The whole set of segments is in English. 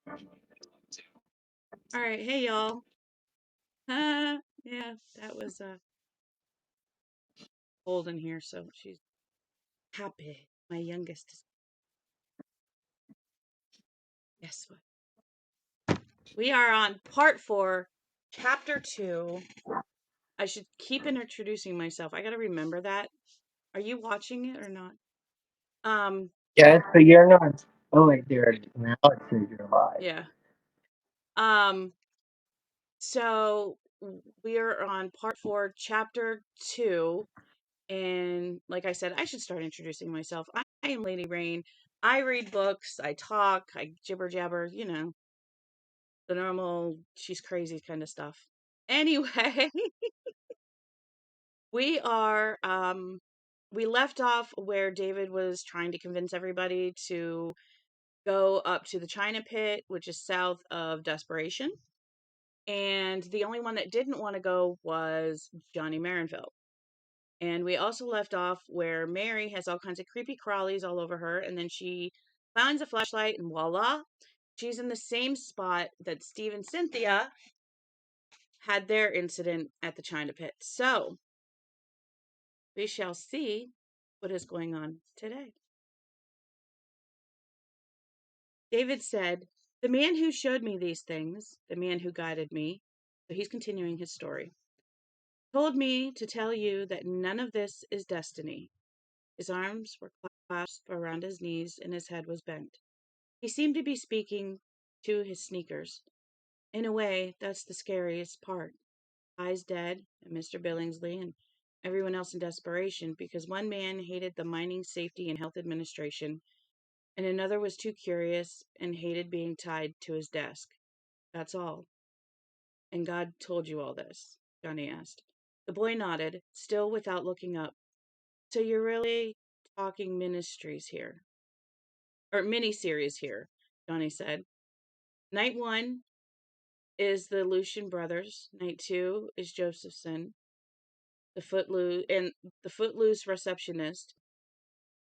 All right, hey y'all. Yeah, that was cold in here, so she's happy. My youngest is. Guess what? We are on part 4, chapter 2. I should keep introducing myself. I gotta remember that. Are you watching it or not? Um, Yes, but you're not. Oh wait, there it is. Now it says you're live. yeah. Um, so we are on part 4, chapter 2. And like I said, I should start introducing myself. I am Lady Rain. I read books, I talk, I jibber jabber, the normal she's crazy kind of stuff. Anyway, we are we left off where David was trying to convince everybody to go up to the China Pit, which is south of Desperation. And the only one that didn't want to go was Johnny Marinville. And we also left off where Mary has all kinds of creepy crawlies all over her, and then she finds a flashlight, and voila, she's in the same spot that Steve and Cynthia had their incident at the China Pit. So we shall see what is going on today. David said, "The man who showed me these things, the man who guided me," so he's continuing his story, "told me to tell you that none of this is destiny." His arms were clasped around his knees and his head was bent. He seemed to be speaking to his sneakers. In a way, that's the scariest part. I's dead, and Mr. Billingsley, and everyone else in Desperation, because one man hated the Mining Safety and Health Administration, and another was too curious and hated being tied to his desk. That's all. And God told you all this? Johnny asked. The boy nodded, still without looking up. So you're really talking ministries here, or mini-series here, Johnny said. Night 1 is the Lucian brothers. Night 2 is Josephson, the footloose receptionist.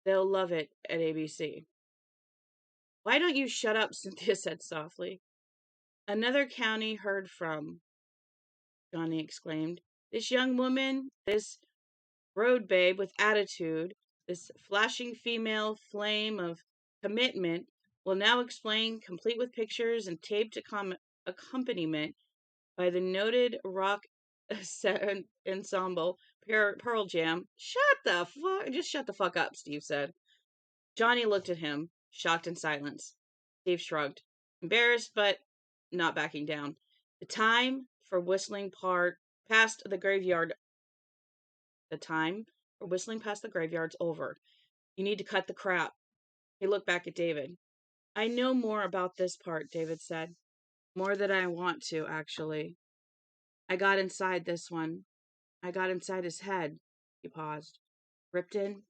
They'll love it at ABC. Why don't you shut up? Cynthia said softly. Another county heard from, Johnny exclaimed. This young woman, this road babe with attitude, this flashing female flame of commitment, will now explain, complete with pictures and taped accompaniment, by the noted rock ensemble Pearl Jam. Shut the fuck up, Steve said. Johnny looked at him, shocked and silence. Steve shrugged, embarrassed but not backing down. The time for whistling part past the graveyard. The time for whistling past the graveyard's over. You need to cut the crap. He looked back at David. I know more about this part, David said. More than I want to, actually. I got inside this one. I got inside his head. He paused. Ripton,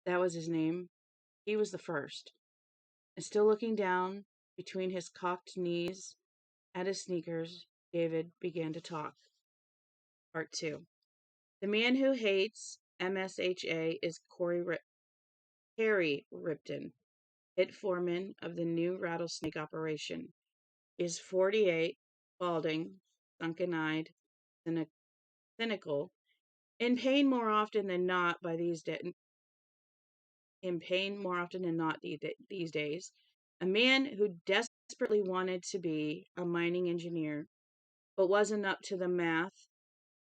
that was his name. He was the first. And still looking down between his cocked knees at his sneakers, David began to talk. Part 2. The man who hates MSHA is Harry Ripton, hit foreman of the new rattlesnake operation. He is 48, balding, sunken-eyed, cynical, in pain more often than not by these days. In pain more often than not these days. A man who desperately wanted to be a mining engineer, but wasn't up to the math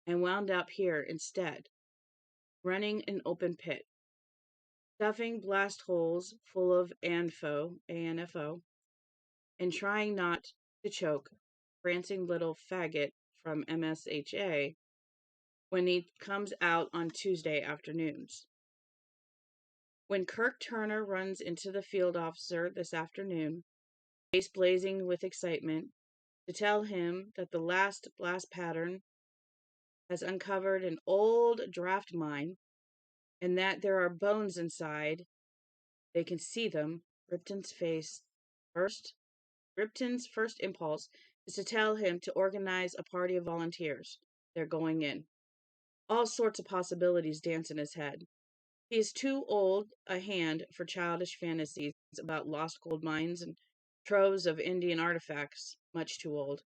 and wound up here instead, running an open pit, stuffing blast holes full of ANFO, and trying not to choke prancing little faggot from MSHA when he comes out on Tuesday afternoons. When Kirk Turner runs into the field officer this afternoon, face blazing with excitement, to tell him that the last blast pattern has uncovered an old draft mine and that there are bones inside, they can see them, first Ripton's first impulse is to tell him to organize a party of volunteers. They're going in. All sorts of possibilities dance in his head. He is too old a hand for childish fantasies about lost gold mines and troves of Indian artifacts, much too old.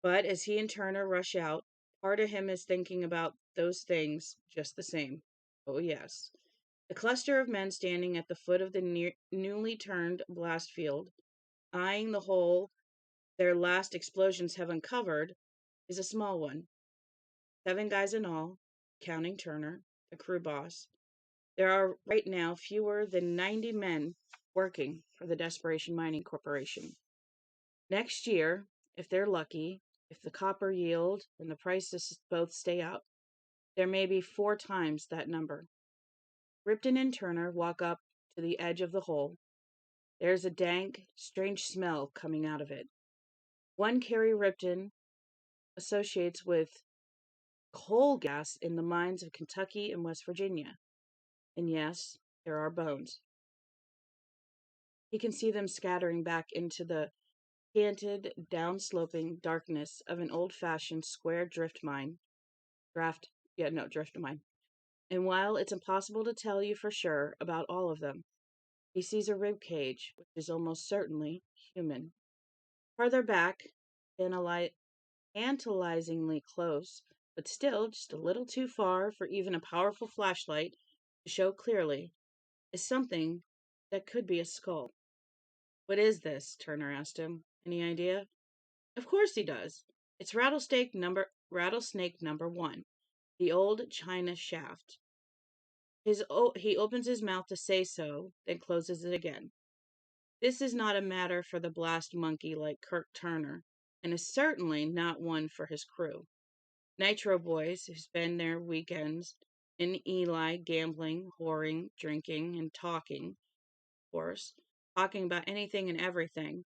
But as he and Turner rush out, part of him is thinking about those things just the same. Oh, yes. The cluster of men standing at the foot of the newly turned blast field, eyeing the hole their last explosions have uncovered, is a small one. 7 guys in all, counting Turner, the crew boss. There are right now fewer than 90 men working for the Desperation Mining Corporation. Next year, if they're lucky, if the copper yield and the prices both stay up, there may be 4 times that number. Ripton and Turner walk up to the edge of the hole. There's a dank, strange smell coming out of it. One Carrie Ripton associates with coal gas in the mines of Kentucky and West Virginia. And yes, there are bones. He can see them scattering back into the canted, down-sloping darkness of an old-fashioned square drift mine. Drift mine. And while it's impossible to tell you for sure about all of them, he sees a rib cage, which is almost certainly human. Farther back, tantalizingly close, but still just a little too far for even a powerful flashlight to show clearly, is something that could be a skull. What is this? Turner asked him. Any idea? Of course he does. It's rattlesnake number 1, the old China shaft. He opens his mouth to say so, then closes it again. This is not a matter for the blast monkey like Kirk Turner, and is certainly not one for his crew. Nitro boys who spend their weekends in Eli gambling, whoring, drinking, and talking, of course, talking about anything and everything.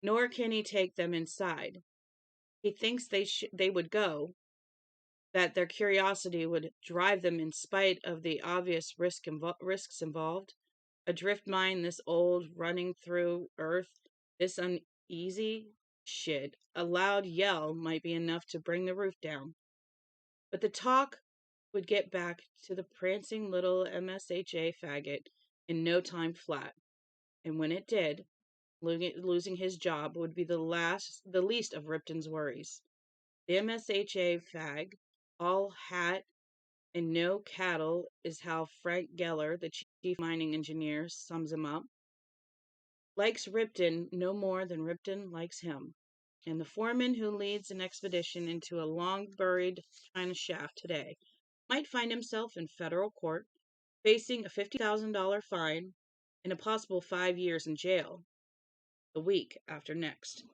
Nor can he take them inside. He thinks they would go, that their curiosity would drive them in spite of the obvious risks involved. A drift mine this old, running through earth, this uneasy, shit. A loud yell might be enough to bring the roof down. But the talk would get back to the prancing little MSHA faggot in no time flat. And when it did, losing his job would be the least of Ripton's worries. The MSHA fag, all hat and no cattle, is how Frank Geller, the chief mining engineer, sums him up. Likes Ripton no more than Ripton likes him. And the foreman who leads an expedition into a long-buried China shaft today might find himself in federal court, facing a $50,000 fine and a possible 5 years in jail the week after next.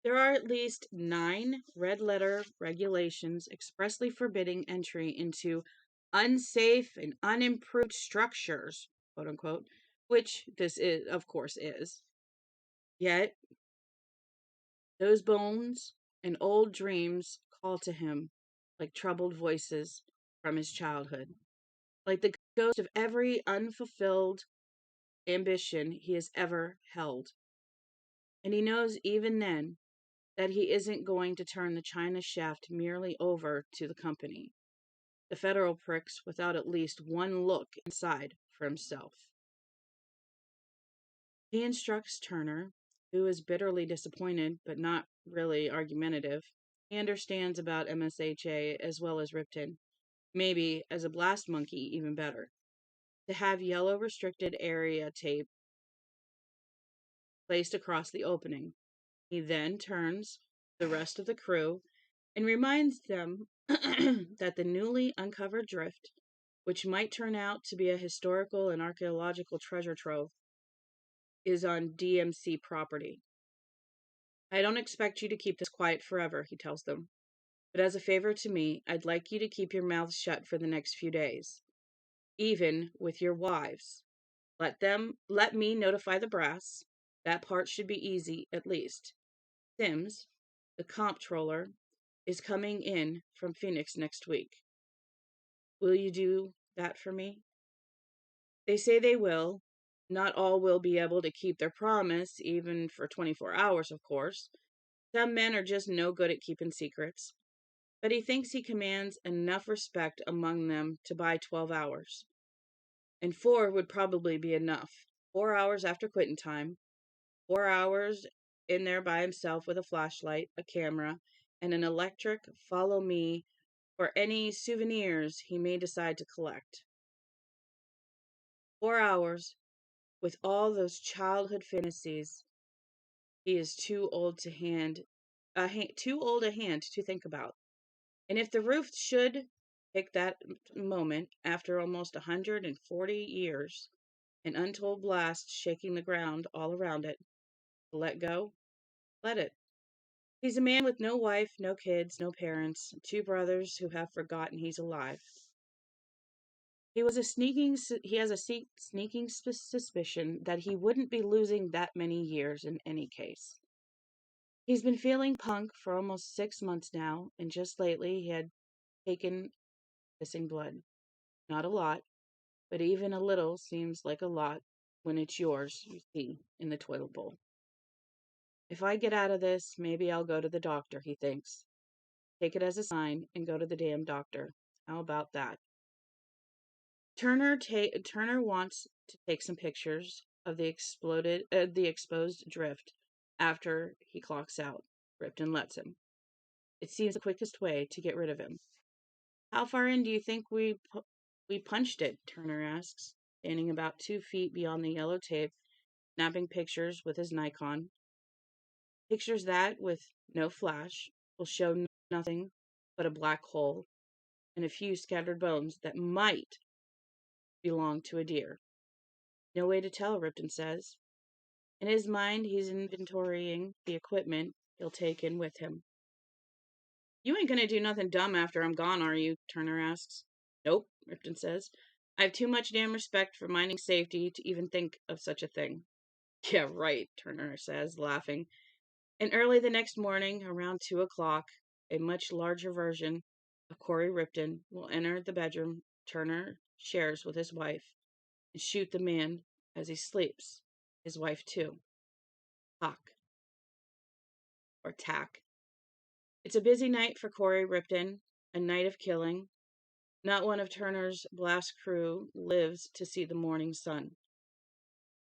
There are at least 9 red-letter regulations expressly forbidding entry into unsafe and unimproved structures, quote unquote, which this is, of course, is. Yet, those bones and old dreams call to him like troubled voices from his childhood, like the ghost of every unfulfilled ambition he has ever held. And he knows even then that he isn't going to turn the China shaft merely over to the company, the federal pricks, without at least one look inside for himself. He instructs Turner, who is bitterly disappointed but not really argumentative. He understands about MSHA as well as Ripton, maybe as a blast monkey even better, to have yellow restricted area tape placed across the opening. He then turns the rest of the crew and reminds them that the newly uncovered drift, which might turn out to be a historical and archaeological treasure trove, is on DMC property. I don't expect you to keep this quiet forever, he tells them. But as a favor to me, I'd like you to keep your mouths shut for the next few days. Even with your wives. Let me notify the brass. That part should be easy, at least. Sims, the comptroller, is coming in from Phoenix next week. Will you do that for me? They say they will. Not all will be able to keep their promise, even for 24 hours, of course. Some men are just no good at keeping secrets. But he thinks he commands enough respect among them to buy 12 hours. And 4 would probably be enough. 4 hours after quitting time. 4 hours in there by himself with a flashlight, a camera, and an electric follow me for any souvenirs he may decide to collect. 4 hours with all those childhood fantasies he is too old a hand to think about. And if the roof should pick that moment after almost 140 years, an untold blast shaking the ground all around it, to let go, let it. He's a man with no wife, no kids, no parents, two brothers who have forgotten he's alive. He has a sneaking suspicion that he wouldn't be losing that many years in any case. He's been feeling punk for almost 6 months now, and just lately he had taken missing blood. Not a lot, but even a little seems like a lot when it's yours, you see, in the toilet bowl. If I get out of this, maybe I'll go to the doctor, he thinks. Take it as a sign and go to the damn doctor. How about that? Turner wants to take some pictures of the exposed drift after he clocks out. Ripton lets him. It seems the quickest way to get rid of him. How far in do you think we punched it? Turner asks, standing about 2 feet beyond the yellow tape, snapping pictures with his Nikon. Pictures that, with no flash, will show nothing but a black hole and a few scattered bones that might belong to a deer. No way to tell, Ripton says. In his mind, he's inventorying the equipment he'll take in with him. You ain't gonna do nothing dumb after I'm gone, are you? Turner asks. Nope, Ripton says. I have too much damn respect for mining safety to even think of such a thing. Yeah, right, Turner says, laughing. And early the next morning, around 2 o'clock, a much larger version of Corey Ripton will enter the bedroom Turner shares with his wife and shoot the man as he sleeps. His wife, too. Tack. Or tack. It's a busy night for Corey Ripton, a night of killing. Not one of Turner's blast crew lives to see the morning sun.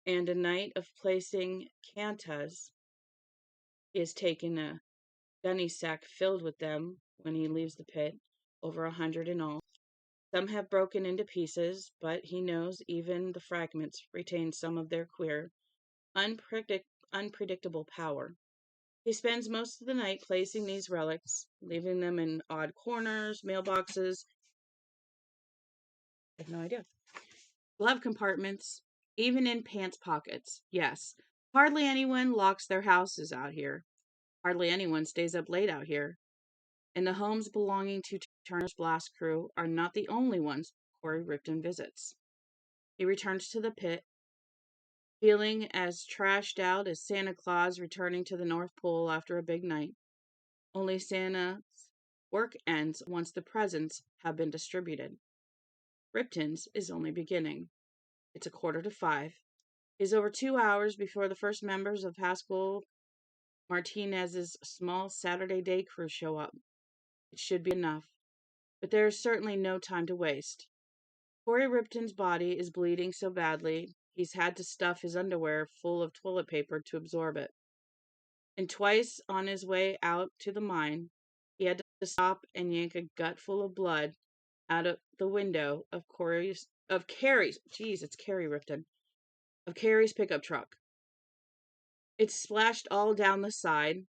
And a night of placing cantas. He has taken a gunny sack filled with them when he leaves the pit, over 100 in all. Some have broken into pieces, but he knows even the fragments retain some of their queer, unpredictable power. He spends most of the night placing these relics, leaving them in odd corners, mailboxes. I have no idea. Glove compartments, even in pants pockets. Yes, hardly anyone locks their houses out here. Hardly anyone stays up late out here. And the homes belonging to Turner's blast crew are not the only ones Corey Ripton visits. He returns to the pit, feeling as trashed out as Santa Claus returning to the North Pole after a big night. Only Santa's work ends once the presents have been distributed. Ripton's is only beginning. It's 4:45. It is over 2 hours before the first members of Haskell Martinez's small Saturday day crew show up. It should be enough, but there is certainly no time to waste. Corey Ripton's body is bleeding so badly, he's had to stuff his underwear full of toilet paper to absorb it. And twice on his way out to the mine, he had to stop and yank a gut full of blood out of the window of it's Carrie Ripton, of Carrie's pickup truck. It splashed all down the side.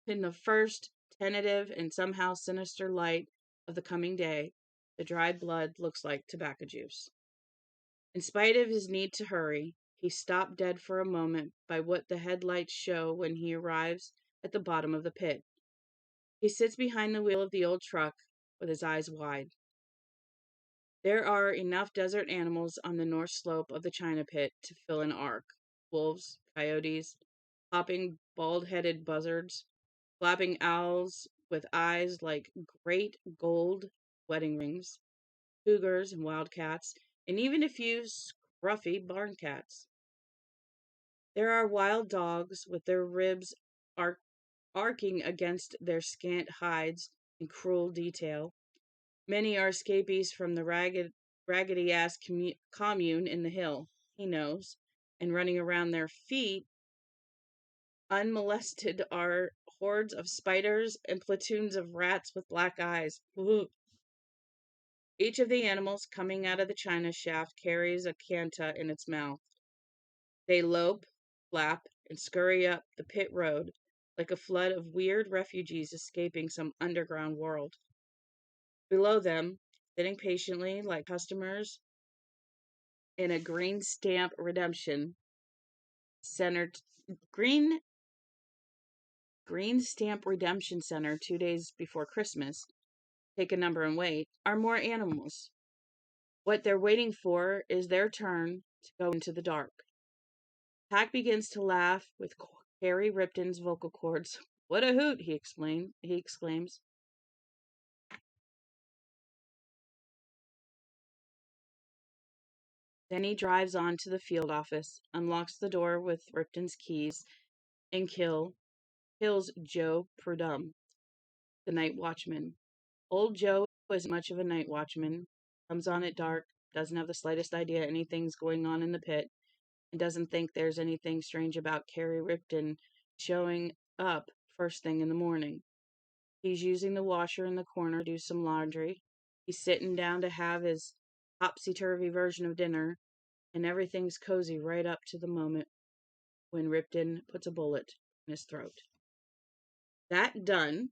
In the first tentative and somehow sinister light of the coming day, the dried blood looks like tobacco juice. In spite of his need to hurry, he stopped dead for a moment by what the headlights show when he arrives at the bottom of the pit. He sits behind the wheel of the old truck with his eyes wide. There are enough desert animals on the north slope of the China pit to fill an ark. Wolves, coyotes, hopping bald-headed buzzards, flapping owls with eyes like great gold wedding rings, cougars and wildcats, and even a few scruffy barn cats. There are wild dogs with their ribs arcing against their scant hides in cruel detail. Many are escapees from the raggedy-ass commune in the hill, he knows, and running around their feet Unmolested are hordes of spiders and platoons of rats with black eyes. Ugh. Each of the animals coming out of the china shaft carries a canta in its mouth. They lope, flap, and scurry up the pit road like a flood of weird refugees escaping some underground world. Below them, sitting patiently like customers in a centered green green stamp redemption center 2 days before Christmas, take a number and wait, are more animals. What they're waiting for is their turn to go into the dark. Pack begins to laugh with Harry Ripton's vocal cords. What a hoot, he exclaims. Then he drives on to the field office, unlocks the door with Ripton's keys, and kills Joe Prudhomme, the night watchman. Old Joe isn't much of a night watchman, comes on at dark, doesn't have the slightest idea anything's going on in the pit, and doesn't think there's anything strange about Carrie Ripton showing up first thing in the morning. He's using the washer in the corner to do some laundry. He's sitting down to have his topsy-turvy version of dinner, and everything's cozy right up to the moment when Ripton puts a bullet in his throat. That done.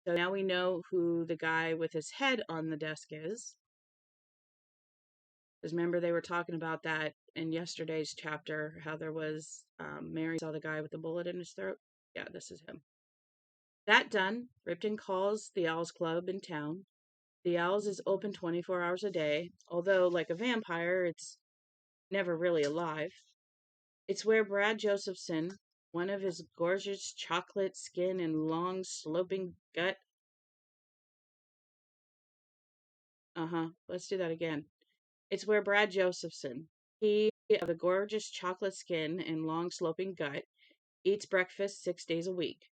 So now we know who the guy with his head on the desk is. Because remember, they were talking about that in yesterday's chapter, how there was Mary saw the guy with the bullet in his throat. Yeah, this is him. That done, Ripton calls the Owls Club in town. The Owls is open 24 hours a day, although, like a vampire, it's never really alive. It's where Brad Josephson, one of his gorgeous chocolate skin and long sloping gut. Let's do that again. It's where Brad Josephson, he of a gorgeous chocolate skin and long sloping gut, eats breakfast 6 days a week.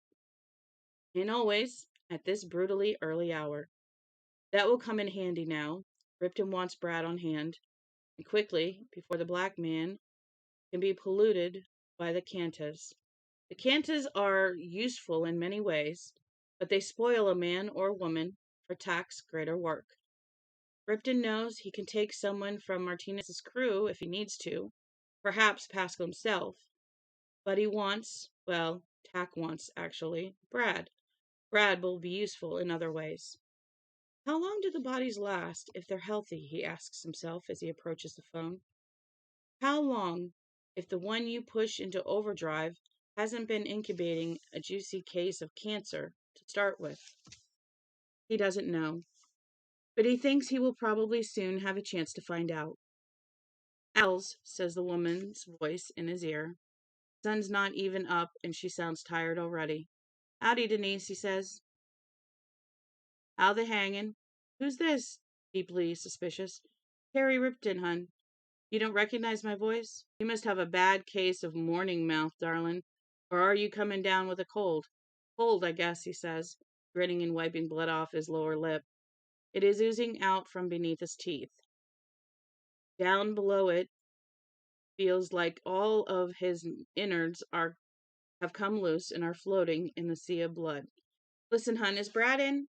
And always at this brutally early hour. That will come in handy now. Ripton wants Brad on hand, and quickly, before the black man can be polluted by the cantas. The cantas are useful in many ways, but they spoil a man or woman for tax greater work. Ripton knows he can take someone from Martinez's crew if he needs to, perhaps Pascal himself, but he wants, well, Tack wants, actually, Brad. Brad will be useful in other ways. How long do the bodies last if they're healthy, he asks himself as he approaches the phone. How long if the one you push into overdrive hasn't been incubating a juicy case of cancer to start with? He doesn't know, but he thinks he will probably soon have a chance to find out. Owls, says the woman's voice in his ear. Sun's not even up and she sounds tired already. Howdy, Denise, he says. How they hangin'? Who's this? Deeply suspicious. Harry Ripton, hun. You don't recognize my voice? You must have a bad case of morning mouth, darlin'. Or are you coming down with a cold? Cold, I guess, he says, grinning and wiping blood off his lower lip. It is oozing out from beneath his teeth. Down below it feels like all of his innards have come loose and are floating in the sea of blood. Listen, hun, is Brad in?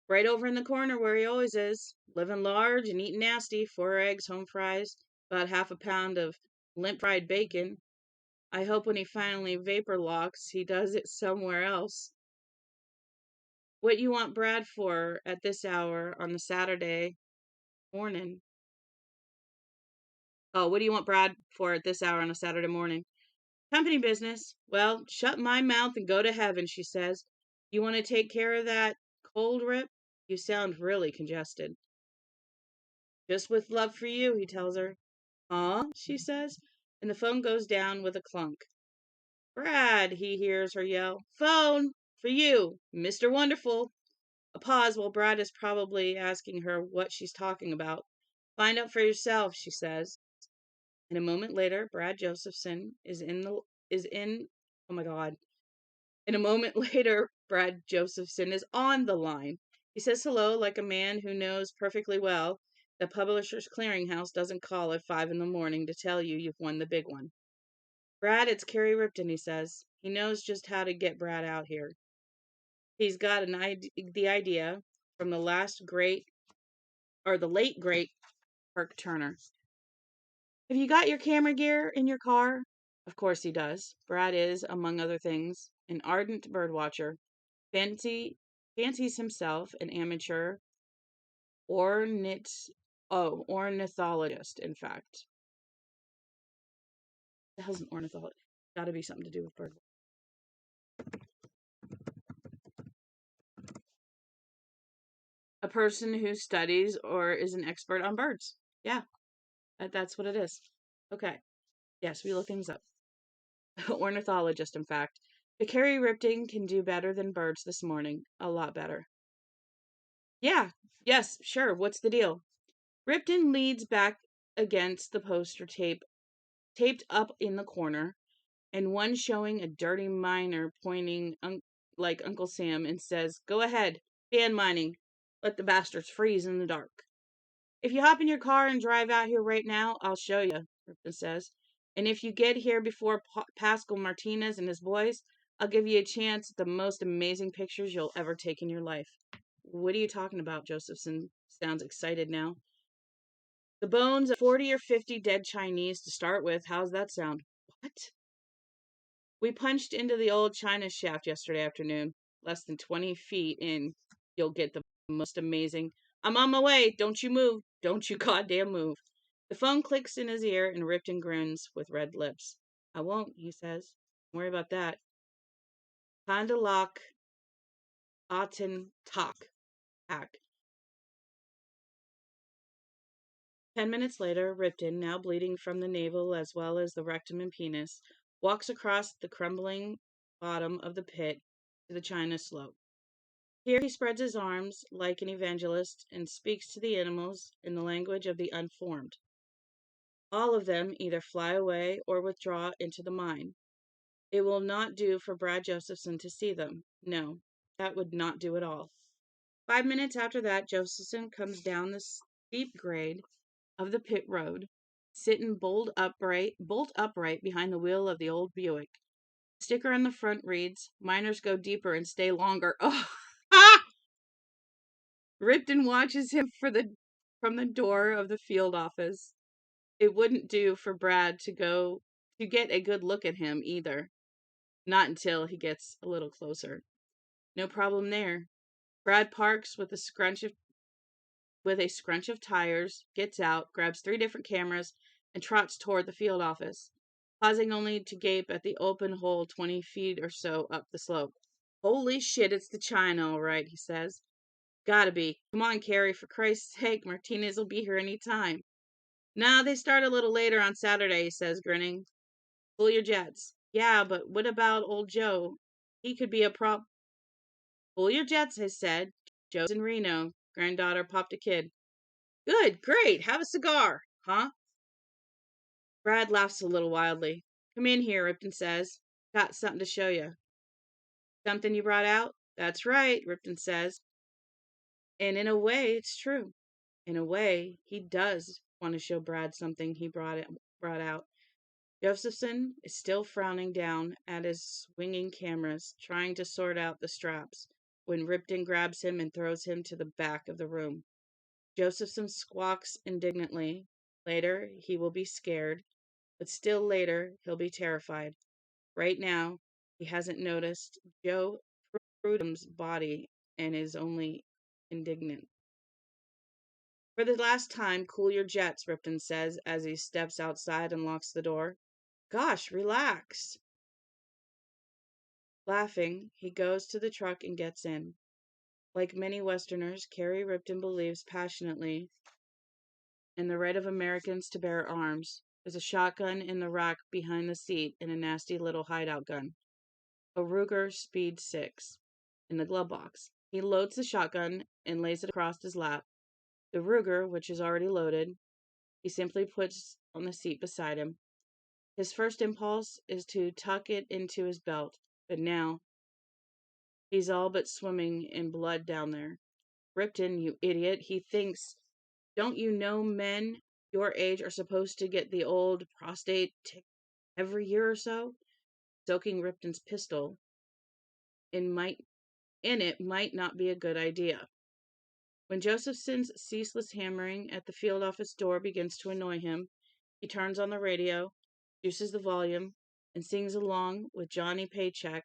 Right over in the corner where he always is. Living large and eating nasty. 4 eggs, home fries, about half a pound of limp fried bacon. I hope when he finally vapor locks, he does it somewhere else. What you want Brad for at this hour on the Saturday morning? Oh, what do you want Brad for at this hour on a Saturday morning? Company business. Well, shut my mouth and go to heaven, she says. You want to take care of that cold, Rip? You sound really congested. Just with love for you, he tells her. Huh? She says, and the phone goes down with a clunk. Brad, he hears her yell. Phone! For you, Mr. Wonderful. A pause while Brad is probably asking her what she's talking about. Find out for yourself, she says. And a moment later, Brad Josephson is in oh my god. And a moment later, Brad Josephson is on the line. He says hello like a man who knows perfectly well the Publishers Clearinghouse doesn't call at 5 in the morning to tell you you've won the big one. Brad, it's Kerry Ripton, he says. He knows just how to get Brad out here. He's got the idea from the late great Kirk Turner. Have you got your camera gear in your car? Of course he does. Brad is, among other things, an ardent birdwatcher. Fancies himself an amateur ornithologist, in fact. The hell's an ornithologist? Got to be something to do with bird. A person who studies or is an expert on birds. Yeah, that's what it is. Okay. Yes, we look things up. Ornithologist, in fact. But Kerry Ripton can do better than birds this morning. A lot better. Yeah. Yes, sure. What's the deal? Ripton leads back against the poster taped up in the corner, and one showing a dirty miner pointing like Uncle Sam and says, "Go ahead, fan mining. Let the bastards freeze in the dark." "If you hop in your car and drive out here right now, I'll show you," Ripton says. "And if you get here before Pascal Martinez and his boys, I'll give you a chance at the most amazing pictures you'll ever take in your life." "What are you talking about?" Josephson sounds excited now. "The bones of 40 or 50 dead Chinese to start with. How's that sound?" "What?" "We punched into the old China shaft yesterday afternoon. Less than 20 feet in, you'll get the most amazing—" "I'm on my way. Don't you move. Don't you goddamn move." The phone clicks in his ear and Ripton grins with red lips. "I won't," he says. "Don't worry about that. Pandalak Aten Tak. Hack." 10 minutes later, Ripton, now bleeding from the navel as well as the rectum and penis, walks across the crumbling bottom of the pit to the China slope. Here he spreads his arms like an evangelist and speaks to the animals in the language of the unformed. All of them either fly away or withdraw into the mine. It will not do for Brad Josephson to see them. No, that would not do at all. 5 minutes after that, Josephson comes down the steep grade of the pit road, sitting bolt upright behind the wheel of the old Buick. The sticker on the front reads, "Miners go deeper and stay longer." Oh, ah! Ripton watches him from the door of the field office. It wouldn't do for Brad to get a good look at him either. Not until he gets a little closer. No problem there. Brad parks with a scrunch of tires, gets out, grabs 3 different cameras, and trots toward the field office, pausing only to gape at the open hole 20 feet or so up the slope. "Holy shit, it's the China, all right," he says. "Gotta be. Come on, Carrie, for Christ's sake, Martinez will be here any time." "Nah, they start a little later on Saturday," he says, grinning. "Pull your jets." "Yeah, but what about old Joe? He could be a prop." "Pull your jets," I said. "Joe's in Reno. Granddaughter popped a kid." "Good, great. Have a cigar, huh?" Brad laughs a little wildly. "Come in here," Ripton says. "Got something to show you." "Something you brought out?" "That's right," Ripton says. And in a way, it's true. In a way, he does want to show Brad something he brought out. Josephson is still frowning down at his swinging cameras, trying to sort out the straps, when Ripton grabs him and throws him to the back of the room. Josephson squawks indignantly. Later, he will be scared, but still later, he'll be terrified. Right now, he hasn't noticed Joe Prudhom's body and is only indignant. "For the last time, cool your jets," Ripton says as he steps outside and locks the door. "Gosh, relax." Laughing, he goes to the truck and gets in. Like many Westerners, Kerry Ripton believes passionately in the right of Americans to bear arms. There's a shotgun in the rack behind the seat and a nasty little hideout gun. A Ruger Speed 6 in the glove box. He loads the shotgun and lays it across his lap. The Ruger, which is already loaded, he simply puts on the seat beside him. His first impulse is to tuck it into his belt, but now he's all but swimming in blood down there. "Ripton, you idiot," he thinks. "Don't you know men your age are supposed to get the old prostate every year or so, soaking Ripton's pistol in it might not be a good idea. When Josephson's ceaseless hammering at the field office door begins to annoy him, he turns on the radio, juices the volume, and sings along with Johnny Paycheck,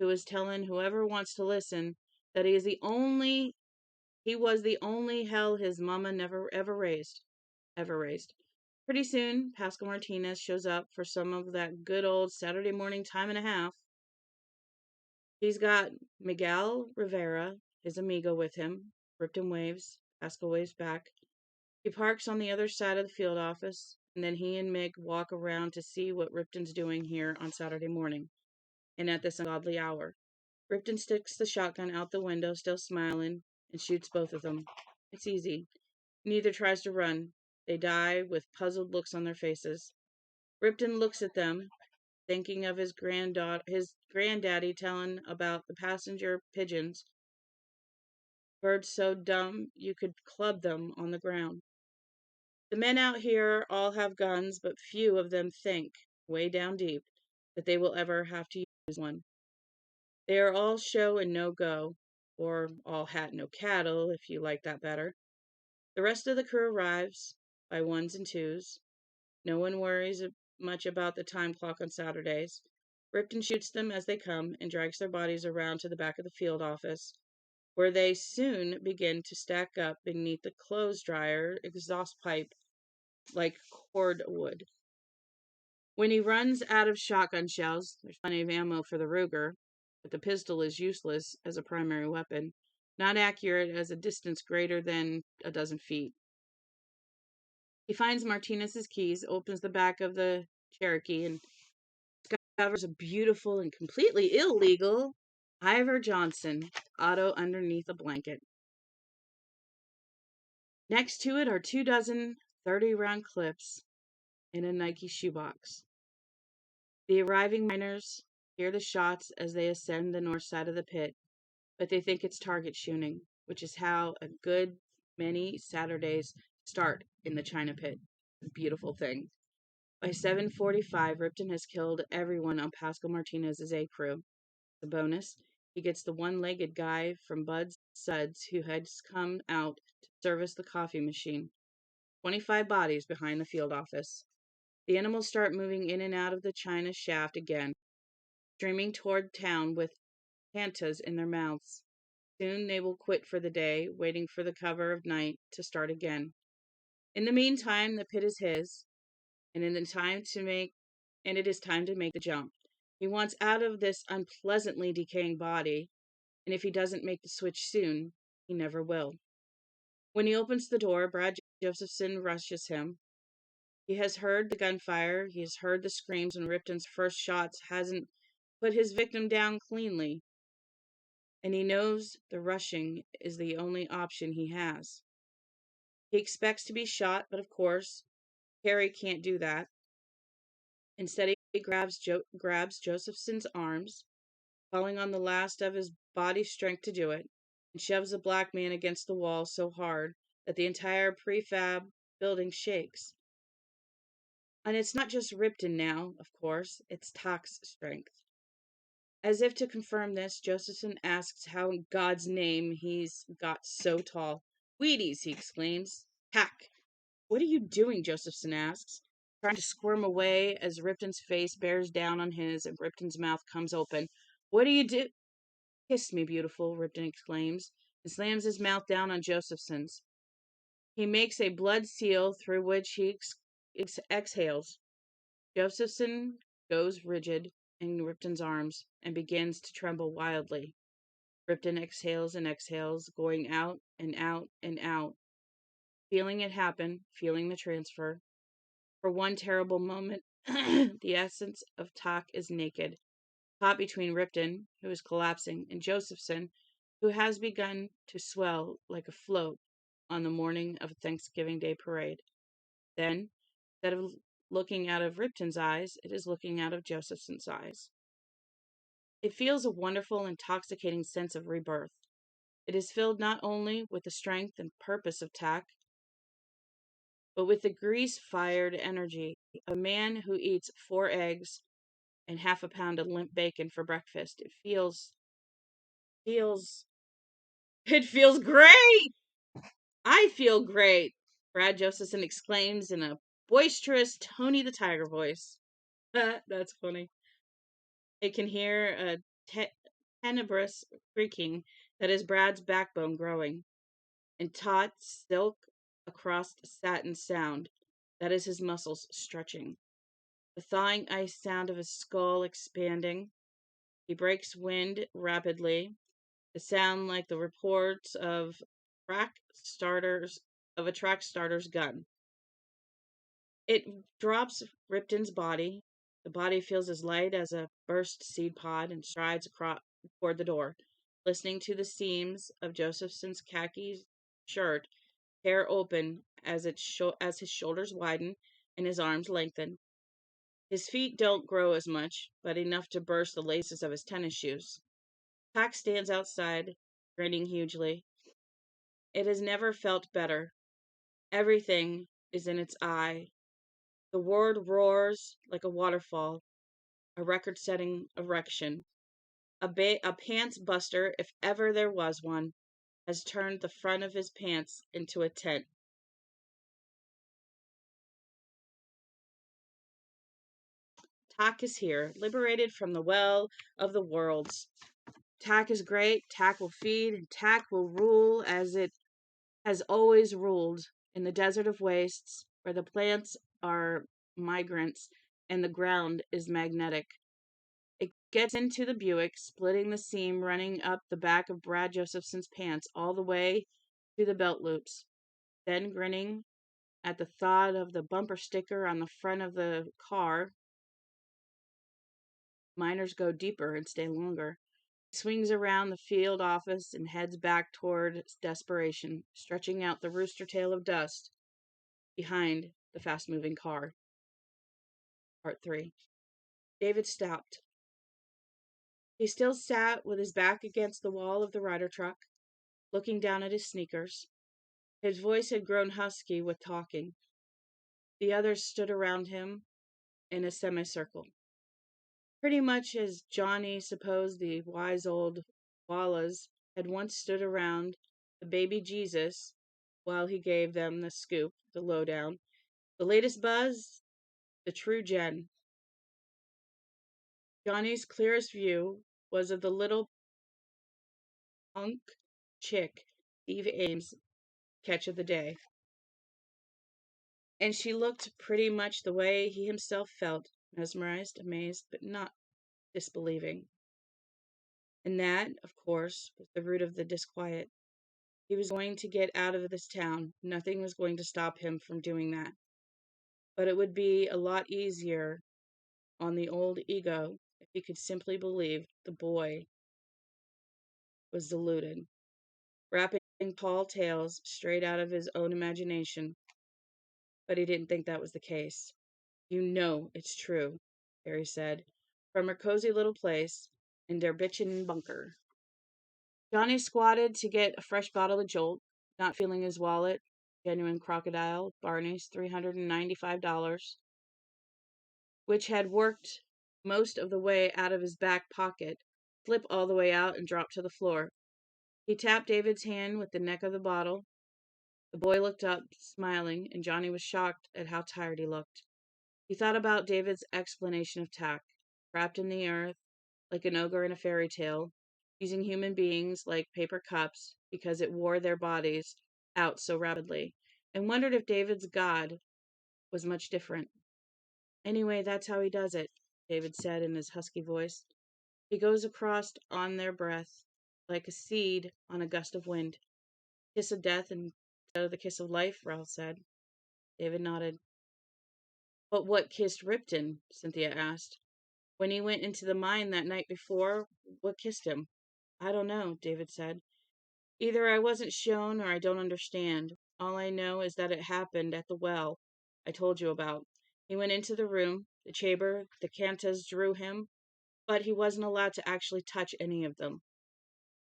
who is telling whoever wants to listen that he was the only hell his mama never ever raised. Ever raised. Pretty soon, Pascal Martinez shows up for some of that good old Saturday morning time and a half. He's got Miguel Rivera, his amigo, with him. Ripton waves. Pascal waves back. He parks on the other side of the field office, and then he and Mig walk around to see what Ripton's doing here on Saturday morning, and at this ungodly hour. Ripton sticks the shotgun out the window, still smiling, and shoots both of them. It's easy. Neither tries to run. They die with puzzled looks on their faces. Ripton looks at them, thinking of his granddaddy telling about the passenger pigeons, birds so dumb you could club them on the ground. The men out here all have guns, but few of them think, way down deep, that they will ever have to use one. They are all show and no go, or all hat no cattle, if you like that better. The rest of the crew arrives by ones and twos. No one worries much about the time clock on Saturdays. Ripton shoots them as they come and drags their bodies around to the back of the field office, where they soon begin to stack up beneath the clothes dryer exhaust pipe like cordwood. When he runs out of shotgun shells, there's plenty of ammo for the Ruger, but the pistol is useless as a primary weapon, not accurate as a distance greater than a dozen feet. He finds Martinez's keys, opens the back of the Cherokee, and discovers a beautiful and completely illegal Ivor Johnson auto underneath a blanket. Next to it are 24 30-round clips in a Nike shoebox. The arriving miners hear the shots as they ascend the north side of the pit, but they think it's target shooting, which is how a good many Saturdays start in the China pit. A beautiful thing. By 7:45, Ripton has killed everyone on Pascal Martinez's A crew. The bonus, he gets the one-legged guy from Bud's Suds who has come out to service the coffee machine. 25 bodies behind the field office. The animals start moving in and out of the China shaft again, streaming toward town with pantas in their mouths. Soon they will quit for the day, waiting for the cover of night to start again. In the meantime, the pit is his, and it is time to make the jump. He wants out of this unpleasantly decaying body, and if he doesn't make the switch soon, he never will. When he opens the door, Brad Josephson rushes him. He has heard the gunfire, he has heard the screams when Ripton's first shots hasn't put his victim down cleanly, and he knows the rushing is the only option he has. He expects to be shot, but of course, Harry can't do that. Instead, he grabs Josephson's arms, calling on the last of his body strength to do it, and shoves the black man against the wall so hard that the entire prefab building shakes. And it's not just Ripton now, of course, it's Tak's strength. As if to confirm this, Josephson asks how in God's name he's got so tall. Wheaties, he exclaims. Tak! What are you doing? Josephson asks, trying to squirm away as Ripton's face bears down on his and Ripton's mouth comes open. What do you do? Kiss me, beautiful, Ripton exclaims, and slams his mouth down on Josephson's. He makes a blood seal through which he exhales. Josephson goes rigid in Ripton's arms and begins to tremble wildly. Ripton exhales and exhales, going out and out and out, feeling it happen, feeling the transfer. For one terrible moment, the essence of Tak is naked, caught between Ripton, who is collapsing, and Josephson, who has begun to swell like a float on the morning of a Thanksgiving Day parade. Then, instead of looking out of Ripton's eyes, it is looking out of Josephson's eyes. It feels a wonderful, intoxicating sense of rebirth. It is filled not only with the strength and purpose of Tak, but with the grease-fired energy A man who eats 4 eggs and half a pound of limp bacon for breakfast. Feels, it feels great! I feel great, Brad Josephson exclaims in a boisterous Tony the Tiger voice. That's funny. It can hear a tenebrous creaking that is Brad's backbone growing, and taut silk across satin sound that is his muscles stretching. The thawing ice sound of his skull expanding. He breaks wind rapidly. The sound like the reports of a track starter's gun. It drops Ripton's body. The body feels as light as a burst seed pod and strides across toward the door, listening to the seams of Josephson's khaki shirt tear open as his shoulders widen and his arms lengthen. His feet don't grow as much, but enough to burst the laces of his tennis shoes. Pack stands outside, grinning hugely. It has never felt better. Everything is in its eye. The world roars like a waterfall, a record-setting erection. A pants buster, if ever there was one, has turned the front of his pants into a tent. Tak is here, liberated from the well of the worlds. Tak is great, Tak will feed, and Tak will rule as it has always ruled in the desert of wastes, where the plants are migrants and the ground is magnetic. It gets into the Buick, splitting the seam running up the back of Brad Josephson's pants all the way to the belt loops. Then, grinning at the thought of the bumper sticker on the front of the car, miners go deeper and stay longer. Swings around the field office and heads back toward Desperation, stretching out the rooster tail of dust behind the fast-moving car. Part 3. David stopped. He still sat with his back against the wall of the rider truck, looking down at his sneakers. His voice had grown husky with talking. The others stood around him in a semicircle, pretty much as Johnny supposed the wise old Wallas had once stood around the baby Jesus while he gave them the scoop, the lowdown, the latest buzz, the true gen. Johnny's clearest view was of the little punk chick, Eve Ames' catch of the day. And she looked pretty much the way he himself felt, mesmerized, amazed, but not disbelieving. And that, of course, was the root of the disquiet. He was going to get out of this town. Nothing was going to stop him from doing that. But it would be a lot easier on the old ego if he could simply believe the boy was deluded, wrapping tall tales straight out of his own imagination. But he didn't think that was the case. You know it's true, Harry said, from her cozy little place in der bitchin' bunker. Johnny squatted to get a fresh bottle of Jolt, not feeling his wallet, genuine crocodile, Barney's $395, which had worked most of the way out of his back pocket, slip all the way out and drop to the floor. He tapped David's hand with the neck of the bottle. The boy looked up, smiling, and Johnny was shocked at how tired he looked. He thought about David's explanation of Tak, wrapped in the earth, like an ogre in a fairy tale, using human beings like paper cups because it wore their bodies out so rapidly, and wondered if David's God was much different. Anyway, that's how he does it, David said in his husky voice. He goes across on their breath, like a seed on a gust of wind. Kiss of death instead of the kiss of life, Ralph said. David nodded. But what kissed Ripton? Cynthia asked. When he went into the mine that night before, what kissed him? I don't know, David said. Either I wasn't shown or I don't understand. All I know is that it happened at the well I told you about. He went into the room, the chamber, the cantas drew him, but he wasn't allowed to actually touch any of them,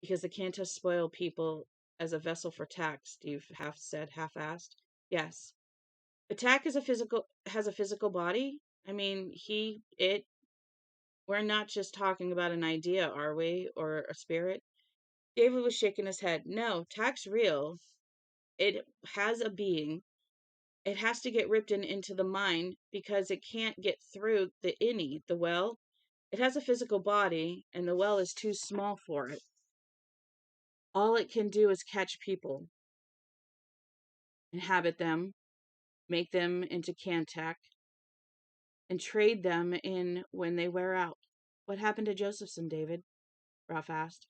because the cantas spoil people as a vessel for tax, Steve half-asked. Yes. Attack is has a physical body. I mean, we're not just talking about an idea, are we? Or a spirit? David was shaking his head. No, Tack's real. It has a being. It has to get ripped into the mind because it can't get through the innie, the well. It has a physical body, and the well is too small for it. All it can do is catch people, inhabit them, make them into Cantac, and trade them in when they wear out. What happened to Josephson, David? Ralph asked.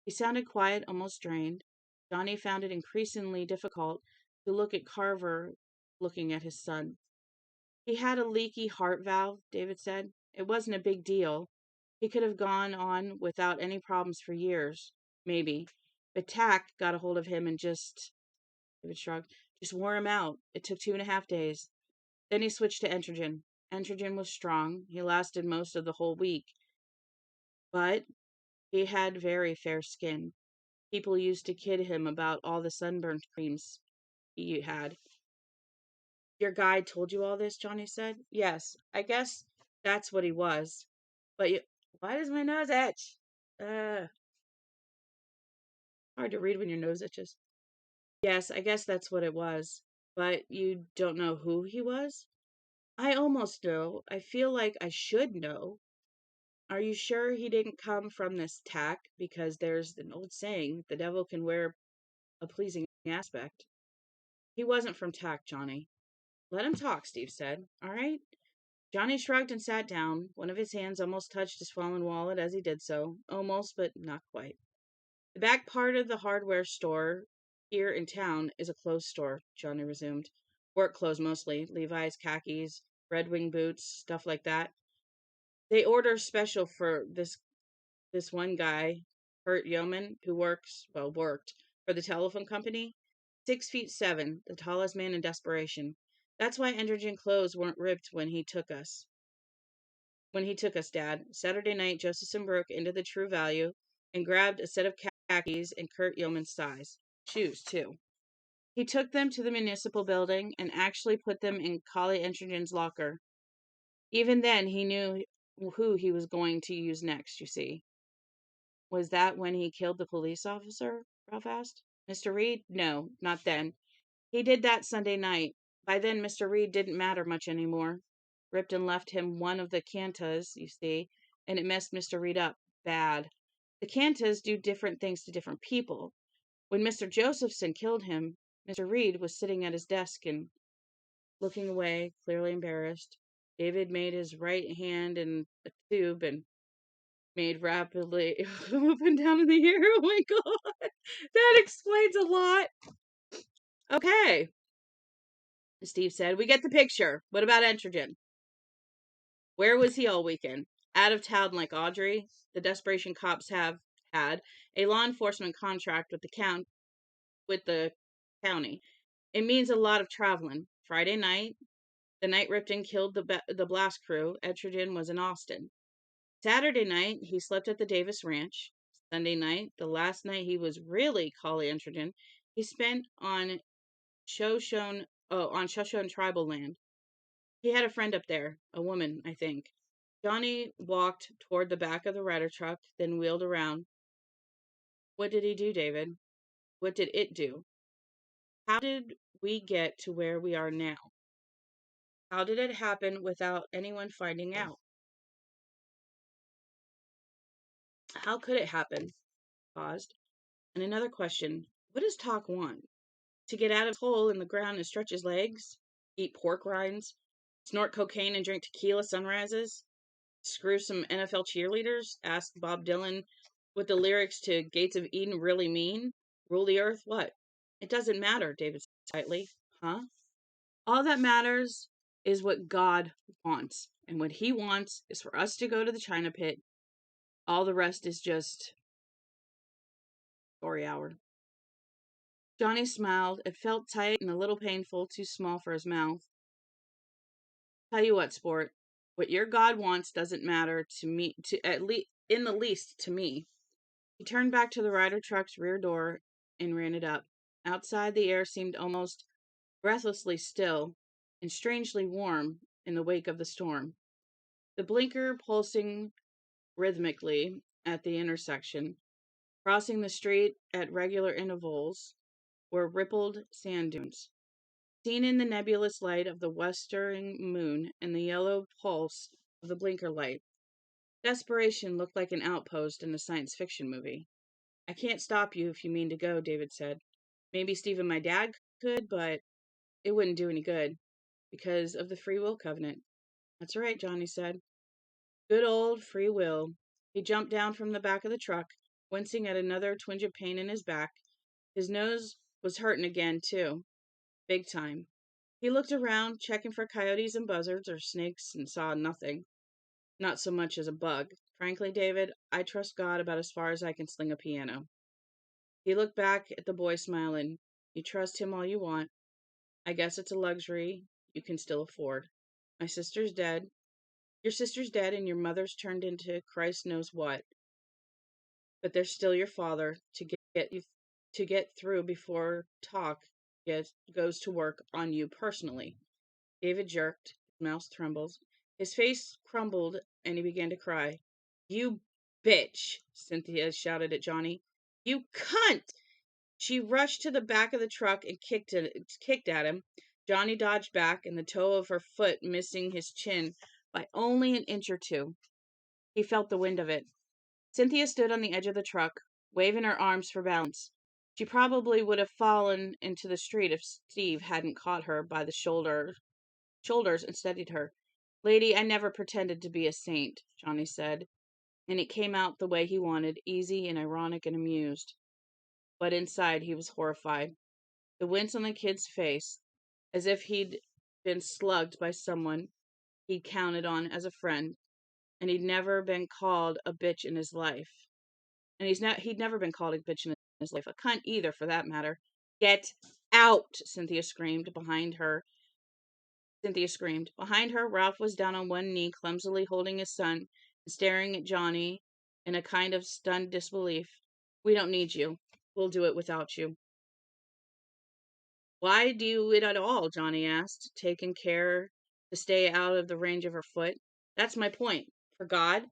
He sounded quiet, almost drained. Johnny found it increasingly difficult to look at Carver looking at his son. He had a leaky heart valve, David said. It wasn't a big deal. He could have gone on without any problems for years, maybe. But Tack got a hold of him and David shrugged, just wore him out. It took 2.5 days. Then he switched to Entrogen. Entrogen was strong. He lasted most of the whole week. But he had very fair skin. People used to kid him about all the sunburn creams he had. Your guide told you all this, Johnny said. Yes, I guess that's what he was. But why does my nose itch? Hard to read when your nose itches. Yes, I guess that's what it was. But you don't know who he was? I almost know. I feel like I should know. Are you sure he didn't come from this tack? Because there's an old saying, the devil can wear a pleasing aspect. He wasn't from tack, Johnny. Let him talk, Steve said. All right? Johnny shrugged and sat down. One of his hands almost touched his fallen wallet as he did so. Almost, but not quite. The back part of the hardware store here in town is a clothes store, Johnny resumed. Work clothes mostly. Levi's, khakis, Red Wing boots, stuff like that. They order special for this one guy, Kurt Yeoman, who worked for the telephone company. 6'7", the tallest man in Desperation. That's why Endergen clothes weren't ripped when he took us. Dad. Saturday night, Josephson broke into the True Value and grabbed a set of khakis in Kurt Yeoman's size. Shoes, too. He took them to the municipal building and actually put them in Collie Endergen's locker. Even then, he knew who he was going to use next, you see. Was that when he killed the police officer? Ralph asked. Mr. Reed? No, not then. He did that Sunday night. By then, Mr. Reed didn't matter much anymore. Ripton left him one of the cantas, you see, and it messed Mr. Reed up bad. The cantas do different things to different people. When Mr. Josephson killed him, Mr. Reed was sitting at his desk and looking away, clearly embarrassed. David made his right hand in a tube and made rapidly up and down in the air. Oh my god, that explains a lot. Okay, Steve said. We get the picture. What about Entrogen? Where was he all weekend? Out of town like Audrey. The Desperation cops have had a law enforcement contract with the county. It means a lot of traveling. Friday night, the night Ripton killed the blast crew, Entrogen was in Austin. Saturday night, he slept at the Davis Ranch. Sunday night, the last night he was really Collie Entrogen, he spent on Shoshone tribal land. He had a friend up there, a woman, I think. Johnny walked toward the back of the rider truck, then wheeled around. What did he do, David? What did it do? How did we get to where we are now? How did it happen without anyone finding out? How could it happen? Paused. And another question. What does Talk want? To get out of his hole in the ground and stretch his legs? Eat pork rinds? Snort cocaine and drink tequila sunrises? Screw some NFL cheerleaders? Asked Bob Dylan what the lyrics to Gates of Eden really mean? Rule the earth? What? It doesn't matter, David said tightly. Huh? All that matters is what God wants. And what he wants is for us to go to the China pit. All the rest is just story hour. Johnny smiled. It felt tight and a little painful, too small for his mouth. Tell you what, sport. What your God wants doesn't matter to me, at least in the least to me. He turned back to the rider truck's rear door and ran it up. Outside, the air seemed almost breathlessly still. and strangely warm in the wake of the storm. The blinker pulsing rhythmically at the intersection, crossing the street at regular intervals, were rippled sand dunes. Seen in the nebulous light of the westering moon and the yellow pulse of the blinker light, Desperation looked like an outpost in a science fiction movie. I can't stop you if you mean to go, David said. Maybe Steve and my dad could, but it wouldn't do any good because of the free will covenant. That's right, Johnny said. Good old free will. He jumped down from the back of the truck, wincing at another twinge of pain in his back. His nose was hurting again, too. Big time. He looked around, checking for coyotes and buzzards or snakes, and saw nothing. Not so much as a bug. Frankly, David, I trust God about as far as I can sling a piano. He looked back at the boy, smiling. You trust him all you want. I guess it's a luxury you can still afford. My sister's dead. Your sister's dead, and your mother's turned into Christ knows what. But there's still your father to get through before goes to work on you personally. David jerked, his mouth trembled, his face crumbled, and he began to cry. You bitch, Cynthia shouted at Johnny. You cunt! She rushed to the back of the truck and kicked at him. Johnny dodged back, and the toe of her foot missing his chin by only an inch or two. He felt the wind of it. Cynthia stood on the edge of the truck, waving her arms for balance. She probably would have fallen into the street if Steve hadn't caught her by the shoulders and steadied her. Lady, I never pretended to be a saint, Johnny said, and it came out the way he wanted, easy and ironic and amused. But inside he was horrified. The wince on the kid's face, as if he'd been slugged by someone he'd counted on as a friend, and he'd never been called a bitch in his life. And he'd never been called a bitch in his life, a cunt either, for that matter. Get out! Cynthia screamed. Behind her, Ralph was down on one knee, clumsily holding his son and staring at Johnny in a kind of stunned disbelief. We don't need you. We'll do it without you. Why do it at all? Johnny asked, taking care to stay out of the range of her foot. That's my point. For God?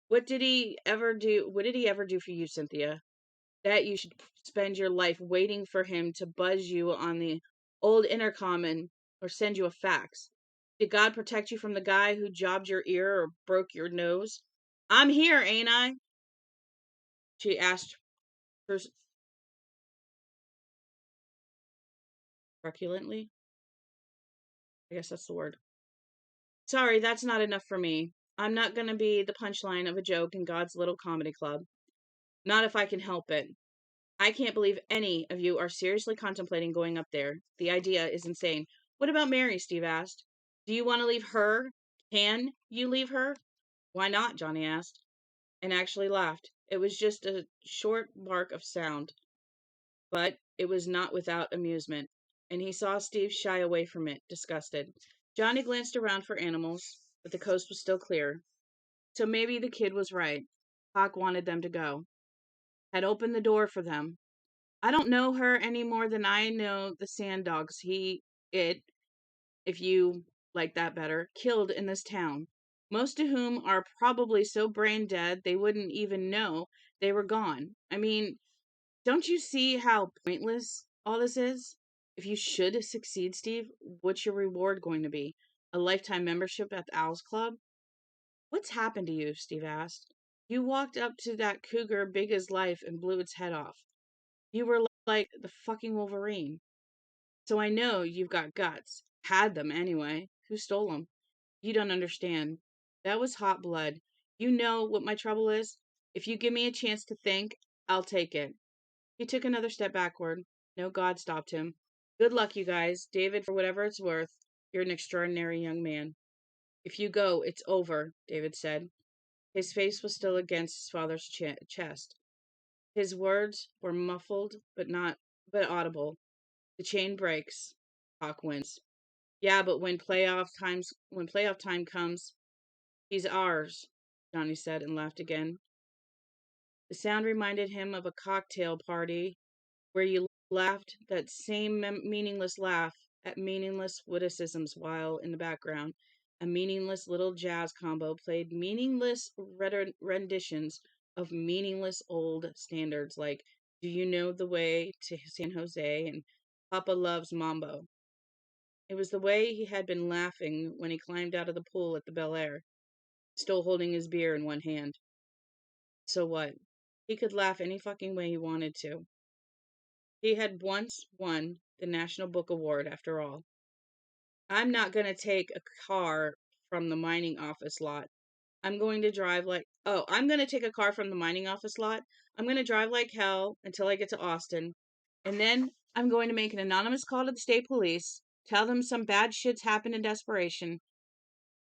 What did he ever do for you, Cynthia? That you should spend your life waiting for him to buzz you on the old intercom or send you a fax. Did God protect you from the guy who jobbed your ear or broke your nose? I'm here, ain't I? She asked truculently. I guess that's the word. Sorry, that's not enough for me. I'm not going to be the punchline of a joke in God's little comedy club. Not if I can help it. I can't believe any of you are seriously contemplating going up there. The idea is insane. What about Mary? Steve asked. Do you want to leave her? Can you leave her? Why not? Johnny asked, and actually laughed. It was just a short bark of sound, but it was not without amusement, and he saw Steve shy away from it, disgusted. Johnny glanced around for animals, but the coast was still clear. So maybe the kid was right. Hawk wanted them to go, had opened the door for them. I don't know her any more than I know the sand dogs if you like that better, killed in this town. Most of whom are probably so brain dead they wouldn't even know they were gone. I mean, don't you see how pointless all this is? If you should succeed, Steve, what's your reward going to be? A lifetime membership at the Owls Club? What's happened to you? Steve asked. You walked up to that cougar big as life and blew its head off. You were like the fucking Wolverine. So I know you've got guts. Had them, anyway. Who stole them? You don't understand. That was hot blood. You know what my trouble is? If you give me a chance to think, I'll take it. He took another step backward. No God stopped him. Good luck, you guys. David, for whatever it's worth, you're an extraordinary young man. If you go, it's over, David said. His face was still against his father's chest. His words were muffled, but audible. The chain breaks. Hawk wins. Yeah, but when playoff time comes, he's ours, Johnny said and laughed again. The sound reminded him of a cocktail party where you laughed that same meaningless laugh at meaningless witticisms while, in the background, a meaningless little jazz combo played meaningless renditions of meaningless old standards like Do You Know the Way to San Jose and Papa Loves Mambo. It was the way he had been laughing when he climbed out of the pool at the Bel Air, still holding his beer in one hand. So what? He could laugh any fucking way he wanted to. He had once won the National Book Award, after all. I'm not going to take a car from the mining office lot. I'm going to drive like, oh, I'm going to take a car from the mining office lot. I'm going to drive like hell until I get to Austin. And then I'm going to make an anonymous call to the state police, tell them some bad shit's happened in Desperation.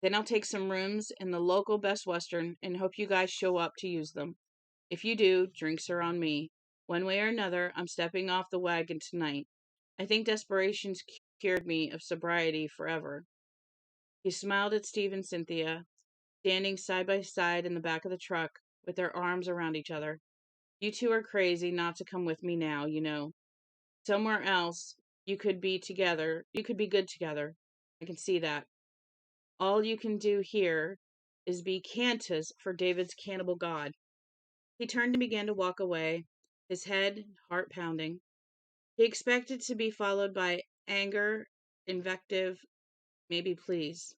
Then I'll take some rooms in the local Best Western and hope you guys show up to use them. If you do, drinks are on me. One way or another, I'm stepping off the wagon tonight. I think Desperation's cured me of sobriety forever. He smiled at Steve and Cynthia, standing side by side in the back of the truck with their arms around each other. You two are crazy not to come with me now, you know. Somewhere else, you could be together. You could be good together. I can see that. All you can do here is be Cantus for David's cannibal god. He turned and began to walk away, his head, heart pounding. He expected to be followed by anger, invective, maybe pleas.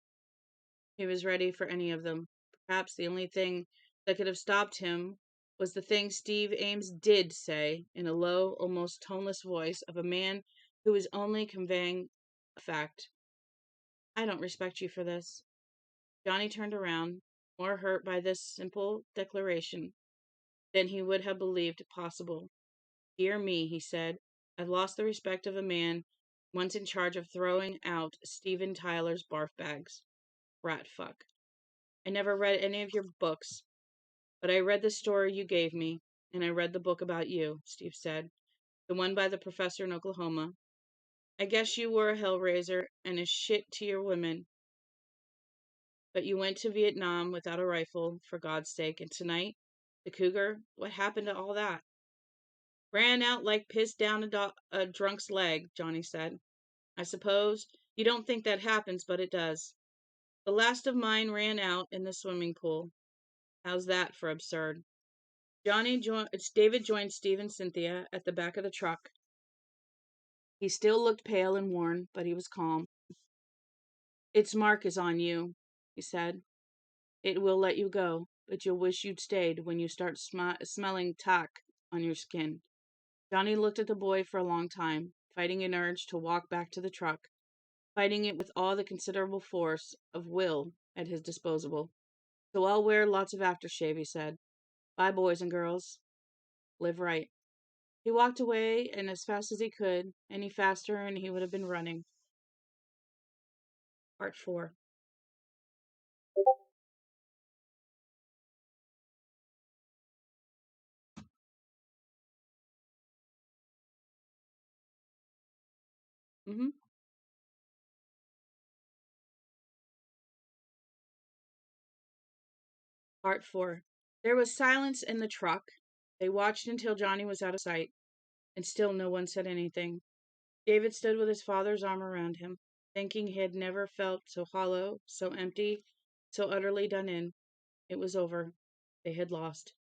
He was ready for any of them. Perhaps the only thing that could have stopped him was the thing Steve Ames did say in a low, almost toneless voice of a man who was only conveying a fact. I don't respect you for this. Johnny turned around, more hurt by this simple declaration than he would have believed possible. Dear me, he said, I've lost the respect of a man once in charge of throwing out Steven Tyler's barf bags. Rat fuck. I never read any of your books, but I read the story you gave me, and I read the book about you, Steve said. The one by the professor in Oklahoma. I guess you were a hellraiser and a shit to your women, but you went to Vietnam without a rifle, for God's sake, and tonight, the cougar, what happened to all that? Ran out like piss down a drunk's leg, Johnny said. I suppose you don't think that happens, but it does. The last of mine ran out in the swimming pool. How's that for absurd? David joined Steve and Cynthia at the back of the truck. He still looked pale and worn, but he was calm. Its mark is on you, he said. It will let you go, but you'll wish you'd stayed when you start smelling talc on your skin. Johnny looked at the boy for a long time, fighting an urge to walk back to the truck, fighting it with all the considerable force of will at his disposal. So I'll wear lots of aftershave, he said. Bye, boys and girls. Live right. He walked away, and as fast as he could, any faster and he would have been running. Part 4. Mm-hmm. Part 4. There was silence in the truck. They watched until Johnny was out of sight, and still no one said anything. David stood with his father's arm around him, thinking he had never felt so hollow, so empty, so utterly done in. It was over. They had lost.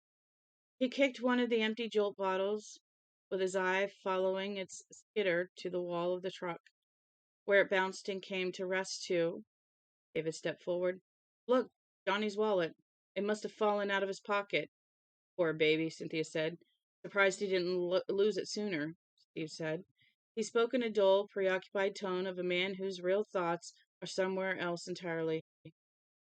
He kicked one of the empty jolt bottles, with his eye following its skitter to the wall of the truck, where it bounced and came to rest too. David stepped forward. Look, Johnny's wallet. It must have fallen out of his pocket. Poor baby, Cynthia said. Surprised he didn't lose it sooner, Steve said. He spoke in a dull, preoccupied tone of a man whose real thoughts are somewhere else entirely.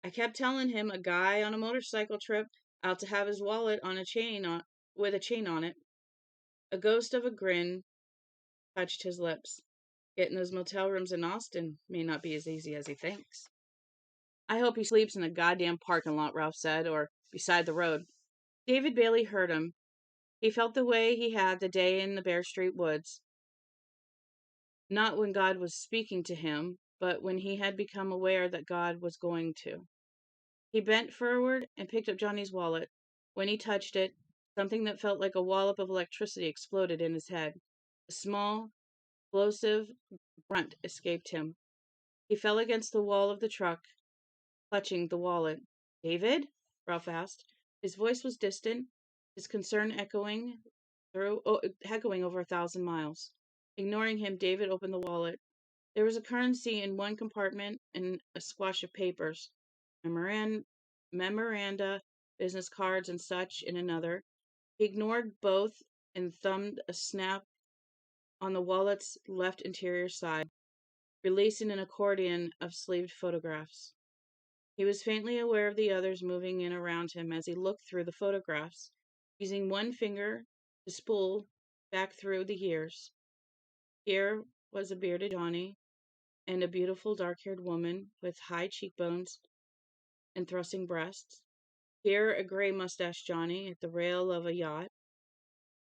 I kept telling him a guy on a motorcycle trip out to have his wallet on a with a chain on it. A ghost of a grin touched his lips. Getting those motel rooms in Austin may not be as easy as he thinks. I hope he sleeps in a goddamn parking lot, Ralph said, or beside the road. David Bailey heard him. He felt the way he had the day in the Bear Street woods. Not when God was speaking to him, but when he had become aware that God was going to. He bent forward and picked up Johnny's wallet. When he touched it, something that felt like a wallop of electricity exploded in his head. A small, explosive grunt escaped him. He fell against the wall of the truck, clutching the wallet. David? Ralph asked. His voice was distant, his concern echoing over 1,000 miles. Ignoring him, David opened the wallet. There was a currency in one compartment and a squash of papers, memoranda, business cards, and such in another. He ignored both and thumbed a snap on the wallet's left interior side, releasing an accordion of sleeved photographs. He was faintly aware of the others moving in around him as he looked through the photographs, using one finger to spool back through the years. Here was a bearded Johnny and a beautiful dark-haired woman with high cheekbones and thrusting breasts. Here a gray-mustached Johnny at the rail of a yacht.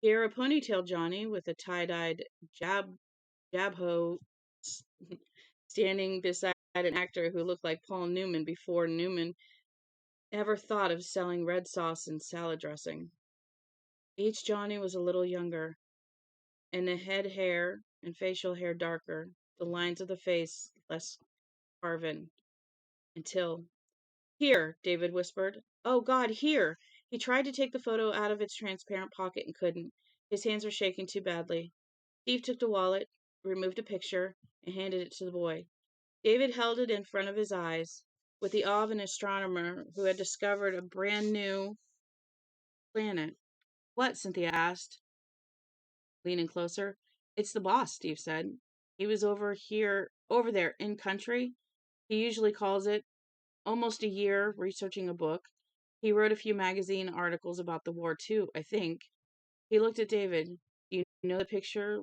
Here a ponytailed Johnny with a tie-dyed jabho standing beside an actor who looked like Paul Newman before Newman ever thought of selling red sauce and salad dressing. Each Johnny was a little younger, and the head hair and facial hair darker, the lines of the face less carven, until... Here, David whispered. Oh, God, here! He tried to take the photo out of its transparent pocket and couldn't. His hands were shaking too badly. Steve took the wallet, removed a picture, and handed it to the boy. David held it in front of his eyes, with the awe of an astronomer who had discovered a brand new planet. What? Cynthia asked, leaning closer. It's the boss, Steve said. He was over there, in country. He usually calls it almost a year researching a book. He wrote a few magazine articles about the war, too, I think. He looked at David. You know the picture?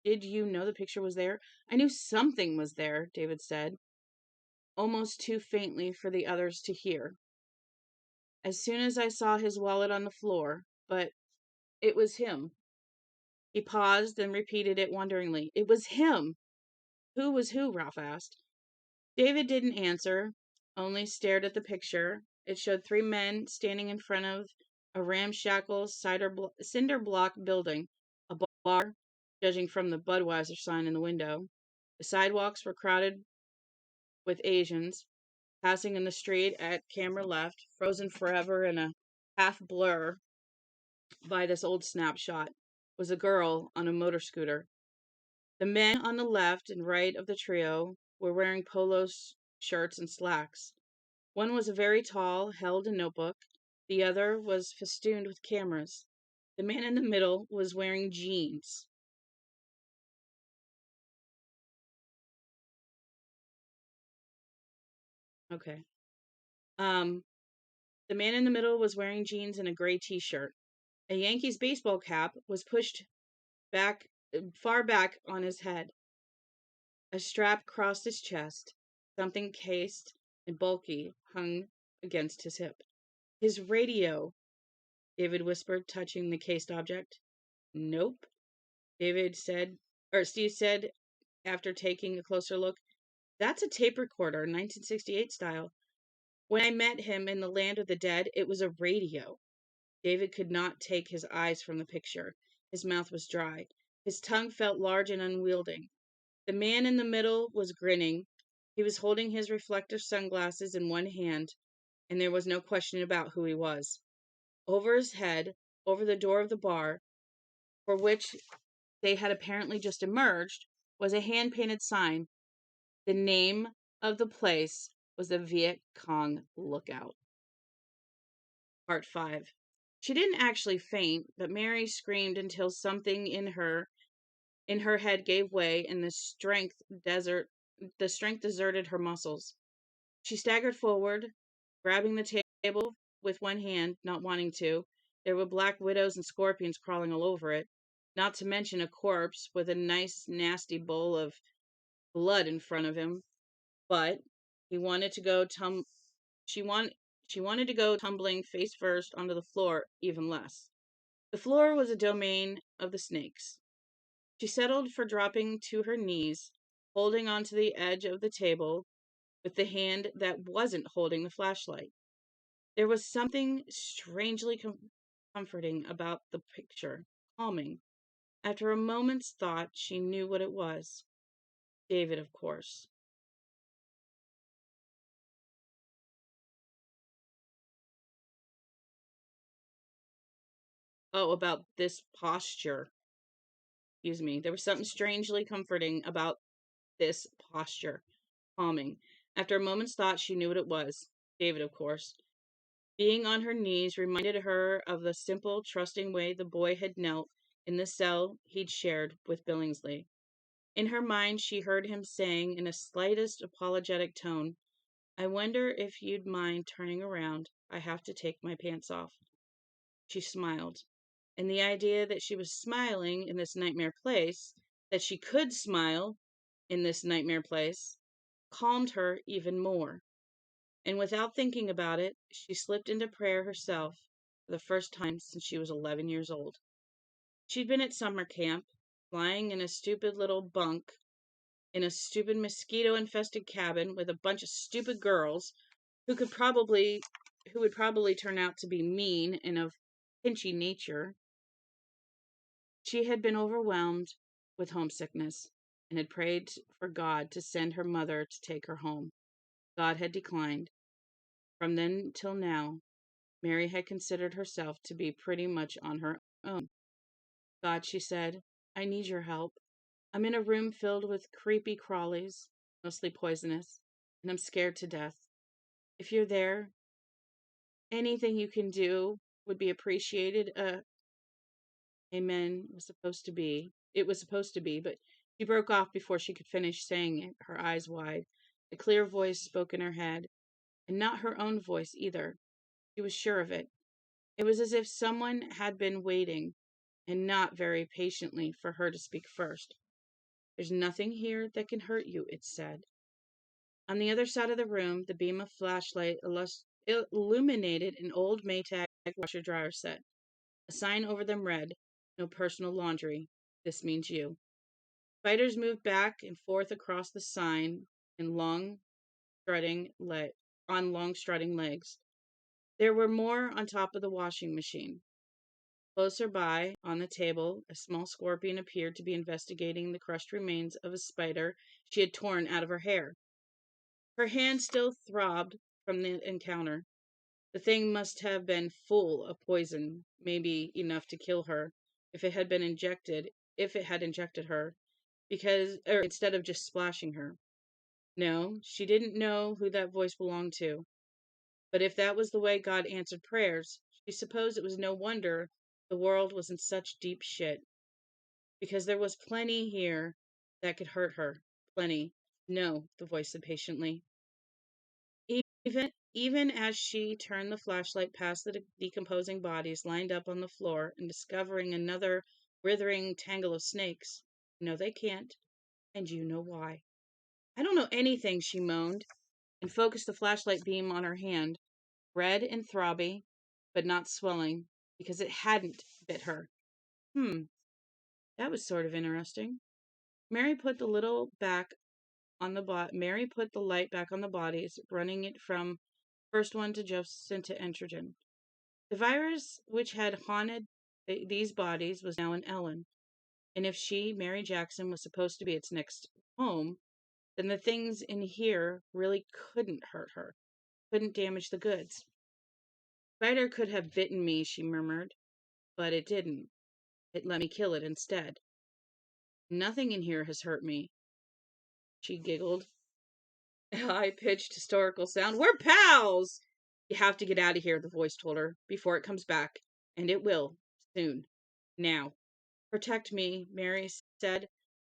Did you know the picture was there? I knew something was there, David said, almost too faintly for the others to hear. As soon as I saw his wallet on the floor, but it was him. He paused, then repeated it wonderingly. It was him! Who was who? Ralph asked. David didn't answer, only stared at the picture. It showed three men standing in front of a ramshackle cinder block building, a bar, judging from the Budweiser sign in the window. The sidewalks were crowded with Asians, passing in the street at camera left, frozen forever in a half blur by this old snapshot, was a girl on a motor scooter. The men on the left and right of the trio were wearing polo shirts and slacks. One was very tall, held a notebook. The other was festooned with cameras. The man in the middle was wearing jeans. Okay. The man in the middle was wearing jeans and a gray t-shirt. A Yankees baseball cap was pushed back, far back on his head. A strap crossed his chest. Something cased and bulky hung against his hip. His radio, David whispered, touching the cased object. Nope, Steve said after taking a closer look. That's a tape recorder, 1968 style. When I met him in the land of the dead, it was a radio. David could not take his eyes from the picture. His mouth was dry. His tongue felt large and unwielding. The man in the middle was grinning. He was holding his reflective sunglasses in one hand, and there was no question about who he was. Over his head, over the door of the bar, for which they had apparently just emerged, was a hand-painted sign. The name of the place was the Viet Cong Lookout. Part 5. She didn't actually faint, but Mary screamed until something in her head gave way and the strength deserted her muscles. She staggered forward, grabbing the table with one hand, not wanting to. There were black widows and scorpions crawling all over it, not to mention a corpse with a nice, nasty bowl of blood in front of him. But he wanted to go she wanted to go tumbling face first onto the floor even less. The floor was a domain of the snakes. She settled for dropping to her knees, holding onto the edge of the table with the hand that wasn't holding the flashlight. There was something strangely comforting about the picture, calming. After a moment's thought, she knew what it was. David, of course. Oh, about this posture. Excuse me. There was something strangely comforting about this posture. Calming. After a moment's thought, she knew what it was. David, of course. Being on her knees reminded her of the simple, trusting way the boy had knelt in the cell he'd shared with Billingsley. In her mind, she heard him saying in a slightest apologetic tone, "I wonder if you'd mind turning around. I have to take my pants off." She smiled, and the idea that she was smiling in this nightmare place, that she could smile in this nightmare place, calmed her even more. And without thinking about it, she slipped into prayer herself for the first time since she was 11 years old. She'd been at summer camp, lying in a stupid little bunk in a stupid mosquito infested cabin with a bunch of stupid girls who could probably who would probably turn out to be mean and of pinchy nature. She had been overwhelmed with homesickness and had prayed for God to send her mother to take her home. God had declined. From then till now, Mary had considered herself to be pretty much on her own. "God," she said, "I need your help. I'm in a room filled with creepy crawlies, mostly poisonous, and I'm scared to death. If you're there, anything you can do would be appreciated." Amen was supposed to be. It was supposed to be, but she broke off before she could finish saying it, her eyes wide. A clear voice spoke in her head, and not her own voice either. She was sure of it. It was as if someone had been waiting, and not very patiently, for her to speak first. "There's nothing here that can hurt you," it said. On the other side of the room, the beam of flashlight illuminated an old Maytag washer-dryer set. A sign over them read, "No personal laundry. This means you." Spiders moved back and forth across the sign in long strutting legs. There were more on top of the washing machine. Closer by, on the table, a small scorpion appeared to be investigating the crushed remains of a spider she had torn out of her hair. Her hand still throbbed from the encounter. The thing must have been full of poison, maybe enough to kill her, if it had injected her, instead of just splashing her. No, she didn't know who that voice belonged to. But if that was the way God answered prayers, she supposed it was no wonder the world was in such deep shit. Because there was plenty here that could hurt her. Plenty. "No," the voice said patiently. Even as she turned the flashlight past the decomposing bodies lined up on the floor and discovering another writhing tangle of snakes. "No, they can't. And you know why." "I don't know anything," she moaned, and focused the flashlight beam on her hand, red and throbby, but not swelling, because it hadn't bit her. That was sort of interesting. Mary put the light back on the bodies, running it from first one to Jacinta Entrogen. The virus which had haunted these bodies was now in Ellen, and if she, Mary Jackson, was supposed to be its next home, then the things in here really couldn't hurt her, couldn't damage the goods. "Spider could have bitten me," she murmured, "but it didn't. It let me kill it instead. Nothing in here has hurt me." She giggled. A high-pitched historical sound. "We're pals!" "You have to get out of here," the voice told her, "before it comes back. And it will. Soon. Now." "Protect me," Mary said,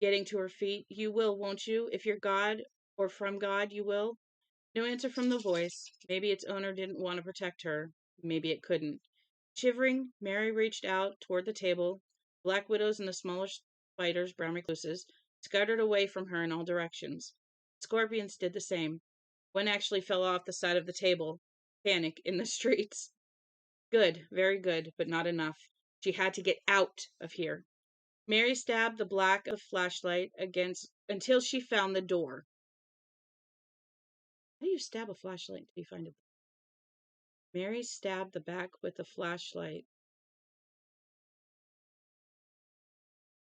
getting to her feet. "You will, won't you? If you're God, or from God, you will?" No answer from the voice. Maybe its owner didn't want to protect her. Maybe it couldn't. Shivering, Mary reached out toward the table. Black widows and the smaller spiders, brown recluses, scuttered away from her in all directions. Scorpions did the same. One actually fell off the side of the table. Panic in the streets. Good, very good, but not enough. She had to get out of here. Mary stabbed the black of the flashlight against until she found the door. How do you stab a flashlight until you find it? Mary stabbed the back with the flashlight.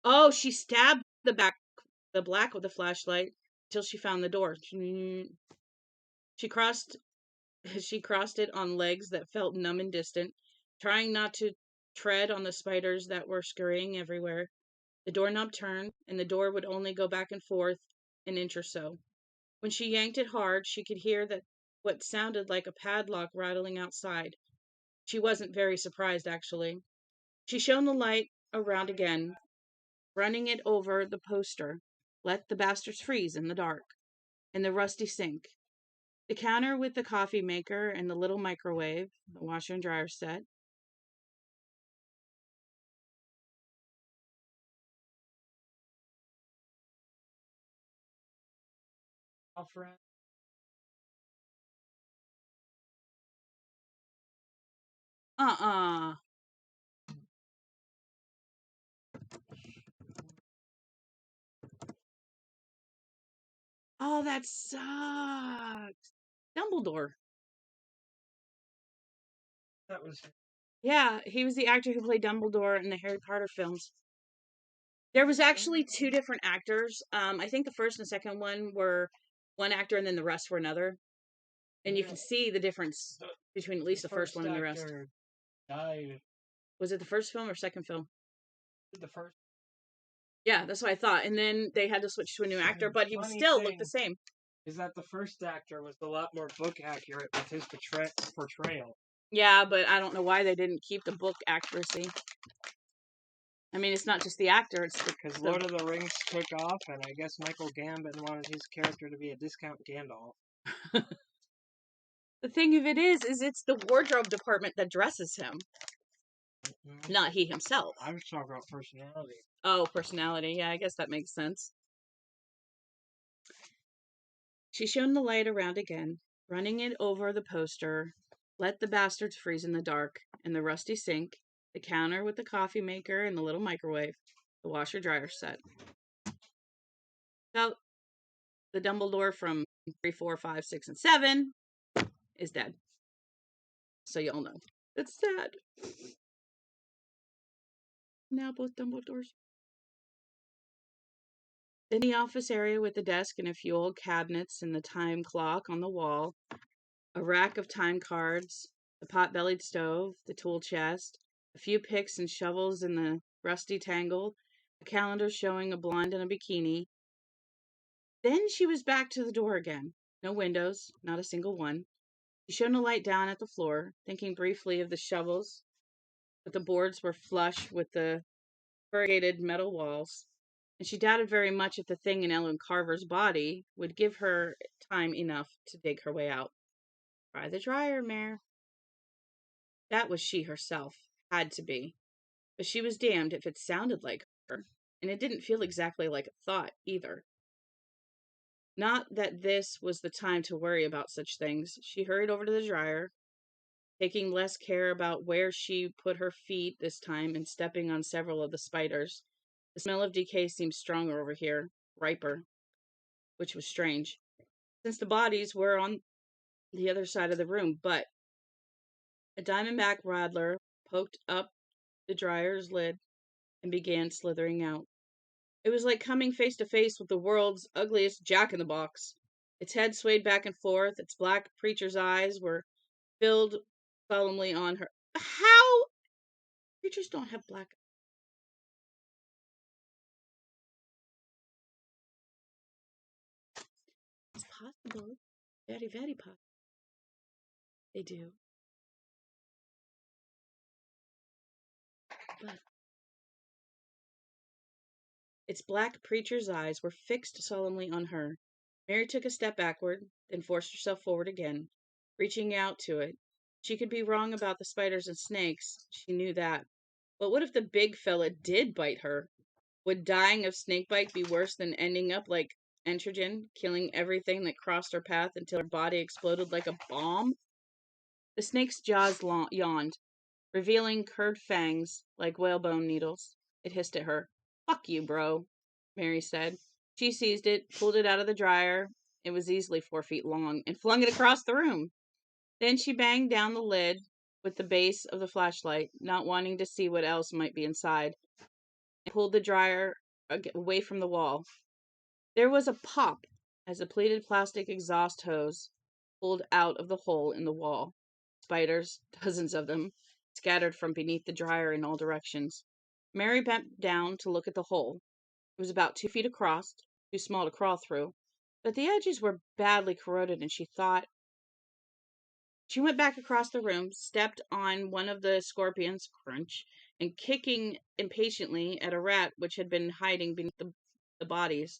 Oh, she stabbed the black with the flashlight till she found the door. She crossed she crossed it on legs that felt numb and distant, trying not to tread on the spiders that were scurrying everywhere. The doorknob turned, and the door would only go back and forth an inch or so. When she yanked it hard, she could hear that what sounded like a padlock rattling outside. She wasn't very surprised, actually. She shone the light around again, running it over the poster, "Let the bastards freeze in the dark," and the rusty sink, the counter with the coffee maker and the little microwave, the washer and dryer set. Girlfriend. Uh-uh. Oh, that sucks. Dumbledore. That was Yeah, he was the actor who played Dumbledore in the Harry Potter films. There was actually two different actors. I think the first and second one were one actor, and then the rest were another. And you can see the difference between at least the first one and the rest. Died. Was it the first film or second film? The first. Yeah, that's what I thought. And then they had to switch to a new actor, but he still looked the same. Is that the first actor was a lot more book accurate with his portrayal. Yeah, but I don't know why they didn't keep the book accuracy. I mean, it's not just the actor. It's because Lord of the Rings took off, and I guess Michael Gambon wanted his character to be a discount Gandalf. The thing of it is it's the wardrobe department that dresses him, not he himself. I was talking about personality. Oh, personality. Yeah, I guess that makes sense. She shone the light around again, running it over the poster, "Let the bastards freeze in the dark," and the rusty sink, the counter with the coffee maker and the little microwave, the washer dryer set. So, the Dumbledore from 3, 4, 5, 6, and 7 is dead. So you all know. It's sad. Now both Dumbledores. In the office area with the desk and a few old cabinets and the time clock on the wall, a rack of time cards, the pot-bellied stove, the tool chest, a few picks and shovels in the rusty tangle, a calendar showing a blonde in a bikini. Then she was back to the door again. No windows, not a single one. She shone a light down at the floor, thinking briefly of the shovels, but the boards were flush with the corrugated metal walls, and she doubted very much if the thing in Ellen Carver's body would give her time enough to dig her way out. Try the dryer, Mare. That was she herself. Had to be. But she was damned if it sounded like her, and it didn't feel exactly like a thought, either. Not that this was the time to worry about such things. She hurried over to the dryer, taking less care about where she put her feet this time and stepping on several of the spiders. The smell of decay seemed stronger over here, riper, which was strange, since the bodies were on the other side of the room. But a diamondback rattler poked up the dryer's lid and began slithering out. It was like coming face to face with the world's ugliest jack-in-the-box. Its head swayed back and forth. Its black preacher's eyes were filled solemnly on her. How? Preachers don't have black. It's possible. Very, very possible. They do. But its black preacher's eyes were fixed solemnly on her. Mary took a step backward, then forced herself forward again, reaching out to it. She could be wrong about the spiders and snakes. She knew that. But what if the big fella did bite her? Would dying of snakebite be worse than ending up like Entrogen, killing everything that crossed her path until her body exploded like a bomb? The snake's jaws yawned, revealing curved fangs like whalebone needles. It hissed at her. "Fuck you, bro," Mary said. She seized it, pulled it out of the dryer. It was easily 4 feet long, and flung it across the room. Then she banged down the lid with the base of the flashlight, not wanting to see what else might be inside. and pulled the dryer away from the wall. There was a pop as a pleated plastic exhaust hose pulled out of the hole in the wall. Spiders, dozens of them, scattered from beneath the dryer in all directions. Mary bent down to look at the hole. It was about 2 feet across, too small to crawl through, but the edges were badly corroded, and she thought. She went back across the room, stepped on one of the scorpions, crunch, and kicking impatiently at a rat which had been hiding beneath the bodies,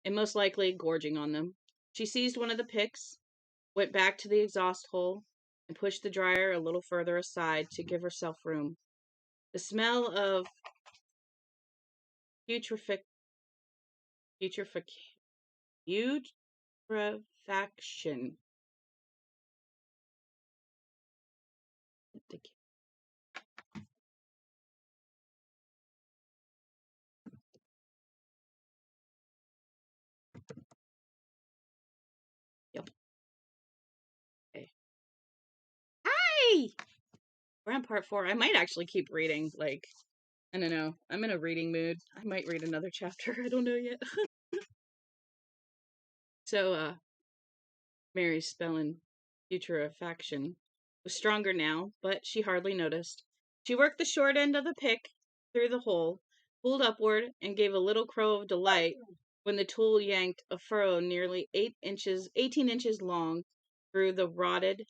and most likely gorging on them. She seized one of the picks, went back to the exhaust hole, and pushed the dryer a little further aside to give herself room. The smell of putrefaction putrefaction. Yep. Okay. Hi! We're on part 4. I might actually keep reading. Like, I don't know. I'm in a reading mood. I might read another chapter. I don't know yet. So, Mary's spelling putrefaction was stronger now, but she hardly noticed. She worked the short end of the pick through the hole, pulled upward, and gave a little crow of delight when the tool yanked a furrow nearly 18 inches long through the rotted,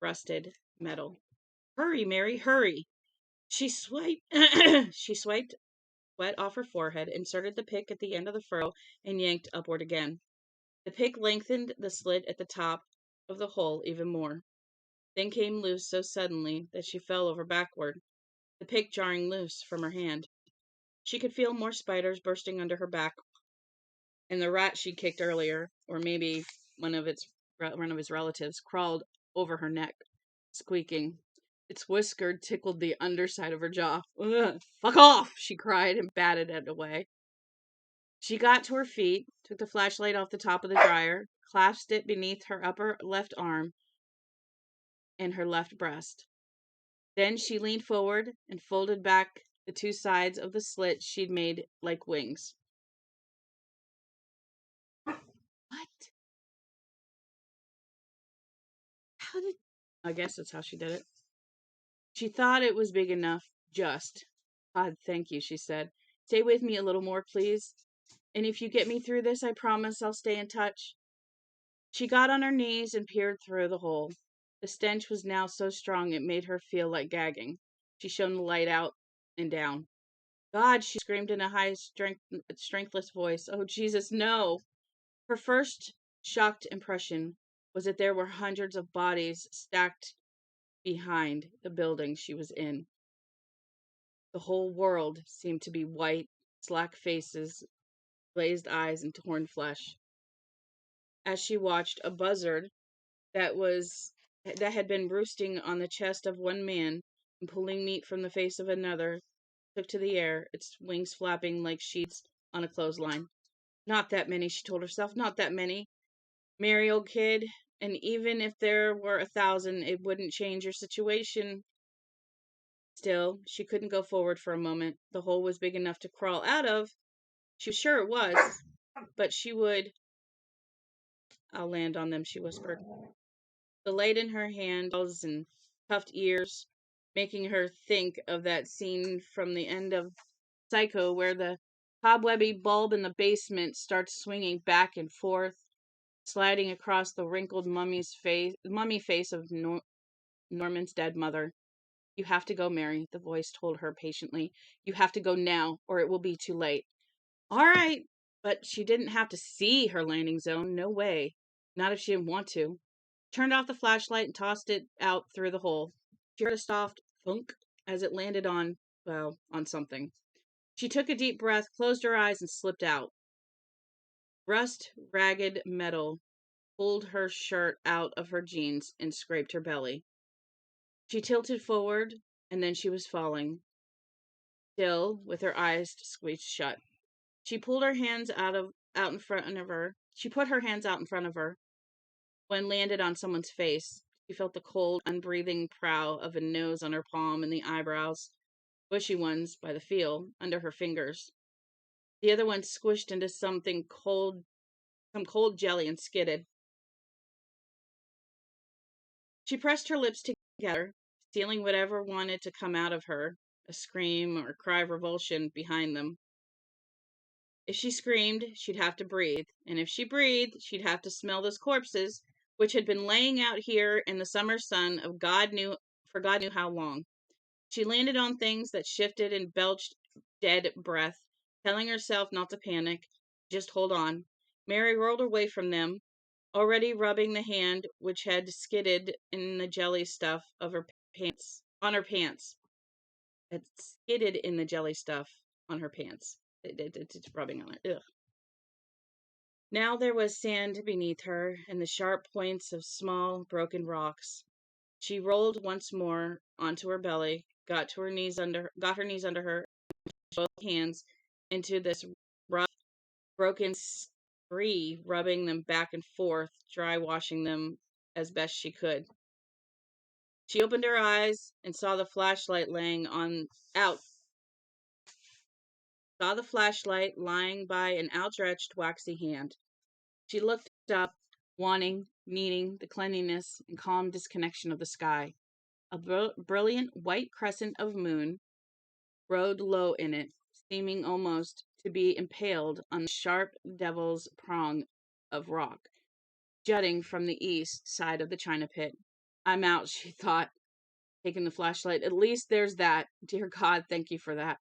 rusted metal. Hurry, Mary, hurry! She swiped sweat off her forehead, inserted the pick at the end of the furrow, and yanked upward again. The pick lengthened the slit at the top of the hole even more, then came loose so suddenly that she fell over backward, the pick jarring loose from her hand. She could feel more spiders bursting under her back, and the rat she kicked earlier, or maybe one of his relatives, crawled over her neck, squeaking. Its whisker tickled the underside of her jaw. Ugh, fuck off, she cried and batted it away. She got to her feet, took the flashlight off the top of the dryer, clasped it beneath her upper left arm and her left breast. Then she leaned forward and folded back the two sides of the slit she'd made like wings. What? How did... I guess that's how she did it. She thought it was big enough, just. God, thank you, she said. Stay with me a little more, please. And if you get me through this, I promise I'll stay in touch. She got on her knees and peered through the hole. The stench was now so strong it made her feel like gagging. She shone the light out and down. God, she screamed in a high, strengthless voice. Oh, Jesus, no! Her first shocked impression was that there were hundreds of bodies stacked behind the building she was in. The whole world seemed to be white, slack faces, glazed eyes, and torn flesh. As she watched, a buzzard that had been roosting on the chest of one man and pulling meat from the face of another took to the air, its wings flapping like sheets on a clothesline. Not that many, she told herself, not that many. Mary, old kid, and even if there were 1,000, it wouldn't change your situation. Still, she couldn't go forward for a moment. The hole was big enough to crawl out of. She was sure it was, but she would. I'll land on them, she whispered. The light in her hand and puffed ears, making her think of that scene from the end of Psycho where the cobwebby bulb in the basement starts swinging back and forth, sliding across the wrinkled mummy face of Norman's dead mother. You have to go, Mary, the voice told her patiently. You have to go now, or it will be too late. All right, but she didn't have to see her landing zone. No way. Not if she didn't want to. Turned off the flashlight and tossed it out through the hole. She heard a soft thunk as it landed on something. She took a deep breath, closed her eyes, and slipped out. Rust, ragged metal pulled her shirt out of her jeans and scraped her belly. She tilted forward, and then she was falling, still with her eyes squeezed shut. She pulled her hands out in front of her. She put her hands out in front of her. When landed on someone's face, she felt the cold, unbreathing prow of a nose on her palm and the eyebrows. bushy ones by the feel, under her fingers. The other one squished into some cold jelly and skidded. She pressed her lips together, stealing whatever wanted to come out of her, a scream or a cry of revulsion behind them. If she screamed, she'd have to breathe, and if she breathed, she'd have to smell those corpses, which had been laying out here in the summer sun of God knew how long. She landed on things that shifted and belched dead breath, telling herself not to panic, just hold on. Mary rolled away from them, already rubbing the hand which had skidded in the jelly stuff of her pants on her pants. It skidded in the jelly stuff on her pants. It's rubbing on it. Ugh. Now there was sand beneath her and the sharp points of small broken rocks. She rolled once more onto her belly, got her knees under her, both hands into this rough, broken spree, rubbing them back and forth, dry washing them as best she could. She opened her eyes and saw the flashlight lying by an outstretched waxy hand. She looked up, wanting, needing the cleanliness and calm disconnection of the sky. A brilliant white crescent of moon rode low in it, seeming almost to be impaled on the sharp devil's prong of rock, jutting from the east side of the china pit. I'm out, she thought, taking the flashlight. At least there's that. Dear God, thank you for that.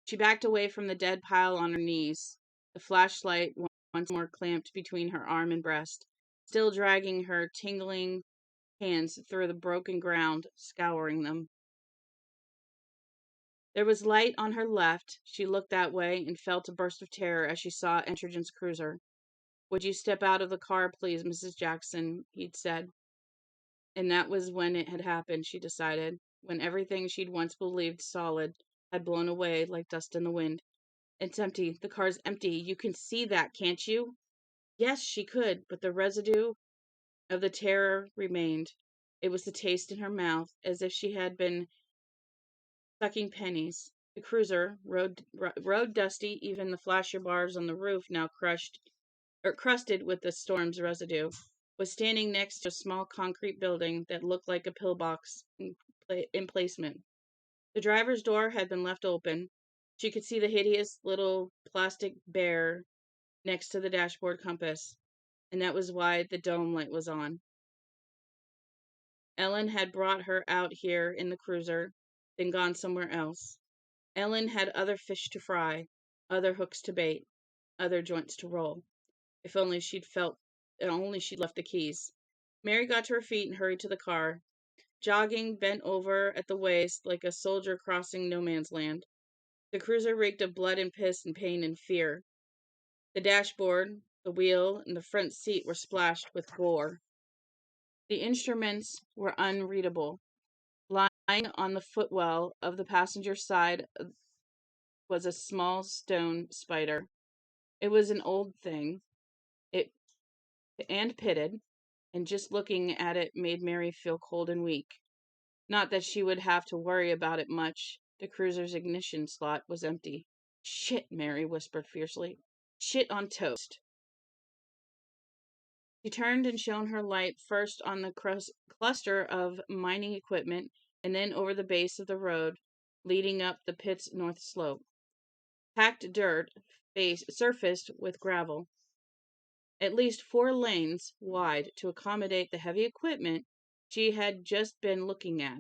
She backed away from the dead pile on her knees, the flashlight once more clamped between her arm and breast, still dragging her tingling hands through the broken ground, scouring them. There was light on her left. She looked that way and felt a burst of terror as she saw Entergen's cruiser. Would you step out of the car, please, Mrs. Jackson? He'd said. And that was when it had happened, she decided, when everything she'd once believed solid had blown away like dust in the wind. It's empty. The car's empty. You can see that, can't you? Yes, she could, but the residue of the terror remained. It was the taste in her mouth, as if she had been sucking pennies. The cruiser, road dusty, even the flasher bars on the roof now crusted with the storm's residue, was standing next to a small concrete building that looked like a pillbox in placement. The driver's door had been left open. She could see the hideous little plastic bear next to the dashboard compass, and that was why the dome light was on. Ellen had brought her out here in the cruiser, then gone somewhere else. Ellen had other fish to fry, other hooks to bait, other joints to roll. If only she'd left the keys. Mary got to her feet and hurried to the car, jogging bent over at the waist like a soldier crossing no man's land. The cruiser reeked of blood and piss and pain and fear. The dashboard, the wheel, and the front seat were splashed with gore. The instruments were unreadable. Lying on the footwell of the passenger side was a small stone spider. It was an old thing, and pitted, and just looking at it made Mary feel cold and weak. Not that she would have to worry about it much. The cruiser's ignition slot was empty. Shit, Mary whispered fiercely. Shit on toast. She turned and shone her light first on the cluster of mining equipment and then over the base of the road leading up the pit's north slope. Packed dirt surfaced with gravel. At least 4 lanes wide to accommodate the heavy equipment she had just been looking at.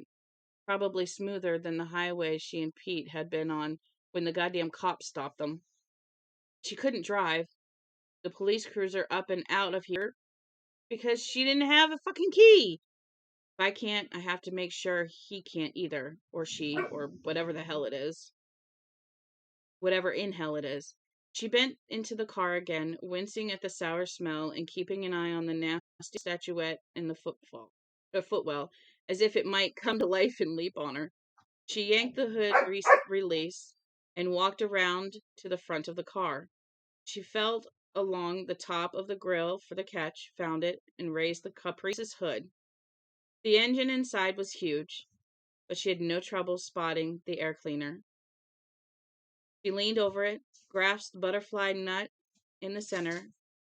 Probably smoother than the highway she and Pete had been on when the goddamn cops stopped them. She couldn't drive the police cruiser up and out of here because she didn't have a fucking key. If I can't, I have to make sure he can't either, or she, or whatever the hell it is. Whatever in hell it is. She bent into the car again, wincing at the sour smell and keeping an eye on the nasty statuette in the footwell, as if it might come to life and leap on her. She yanked the hood release and walked around to the front of the car. She felt along the top of the grill for the catch, found it, and raised the Caprice's hood. The engine inside was huge, but she had no trouble spotting the air cleaner. She leaned over it, grasped the butterfly nut in the center,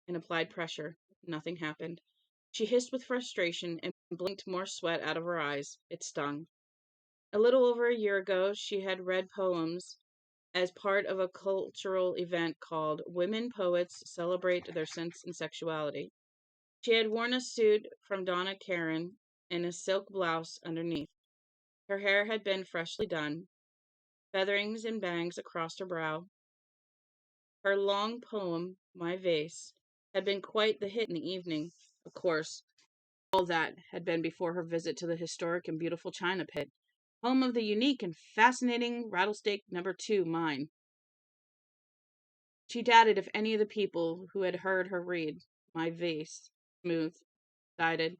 and applied pressure. Nothing happened. She hissed with frustration and blinked more sweat out of her eyes. It stung. A little over a year ago, she had read poems as part of a cultural event called Women Poets Celebrate Their Sense and Sexuality. She had worn a suit from Donna Karan and a silk blouse underneath. Her hair had been freshly done, featherings and bangs across her brow. Her long poem, My Vase, had been quite the hit in the evening. Of course, all that had been before her visit to the historic and beautiful China Pit, home of the unique and fascinating Rattlesnake #2 mine. She doubted if any of the people who had heard her read My Vase, smooth, guided,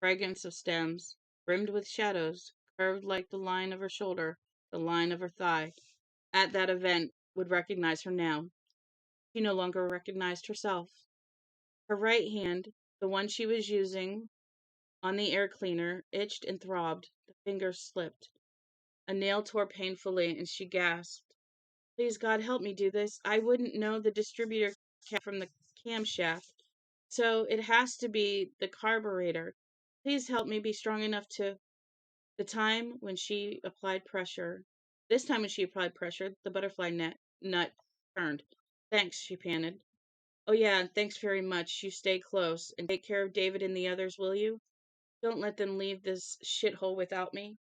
fragrance of stems, rimmed with shadows, curved like the line of her shoulder, the line of her thigh, at that event would recognize her now. She no longer recognized herself. Her right hand, the one she was using on the air cleaner, itched and throbbed. The fingers slipped. A nail tore painfully, and she gasped. Please, God, help me do this. I wouldn't know the distributor cap from the camshaft, so it has to be the carburetor. Please help me be strong enough to... The time when she applied pressure. This time when she applied pressure, the butterfly nut turned. Thanks, she panted. Oh yeah, and thanks very much. You stay close and take care of David and the others, will you? Don't let them leave this shithole without me.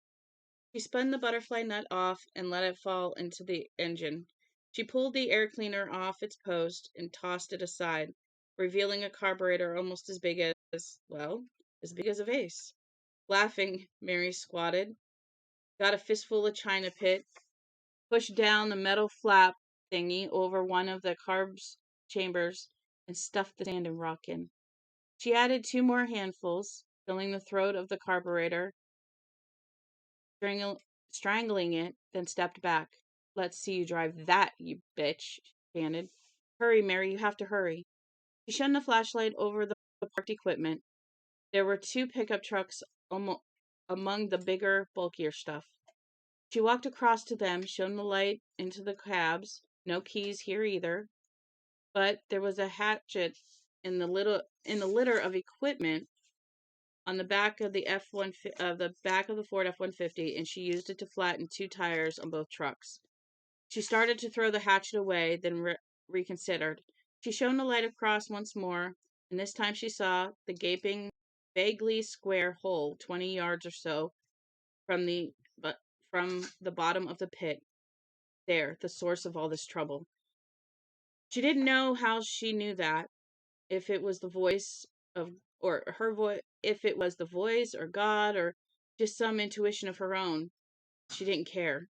She spun the butterfly nut off and let it fall into the engine. She pulled the air cleaner off its post and tossed it aside, revealing a carburetor almost as big as big as a vase. Laughing, Mary squatted, got a fistful of China Pit, pushed down the metal flap thingy over one of the carb's chambers, and stuffed the sand and rock in. She added 2 more handfuls, filling the throat of the carburetor, strangling it, then stepped back. Let's see you drive that, you bitch, she panted. Hurry, Mary, you have to hurry. She shone the flashlight over the parked equipment. There were 2 pickup trucks among the bigger, bulkier stuff. She walked across to them, shone the light into the cabs. No keys here either. But there was a hatchet in the litter of equipment on the back of the back of the Ford F-150, and she used it to flatten 2 tires on both trucks. She started to throw the hatchet away, then reconsidered. She shone the light across once more, and this time she saw the gaping, vaguely square hole 20 yards or so from the bottom of the pit. There, the source of all this trouble. She didn't know how she knew that, if it was the voice of, or her voice, if it was the voice or God or just some intuition of her own. She didn't care.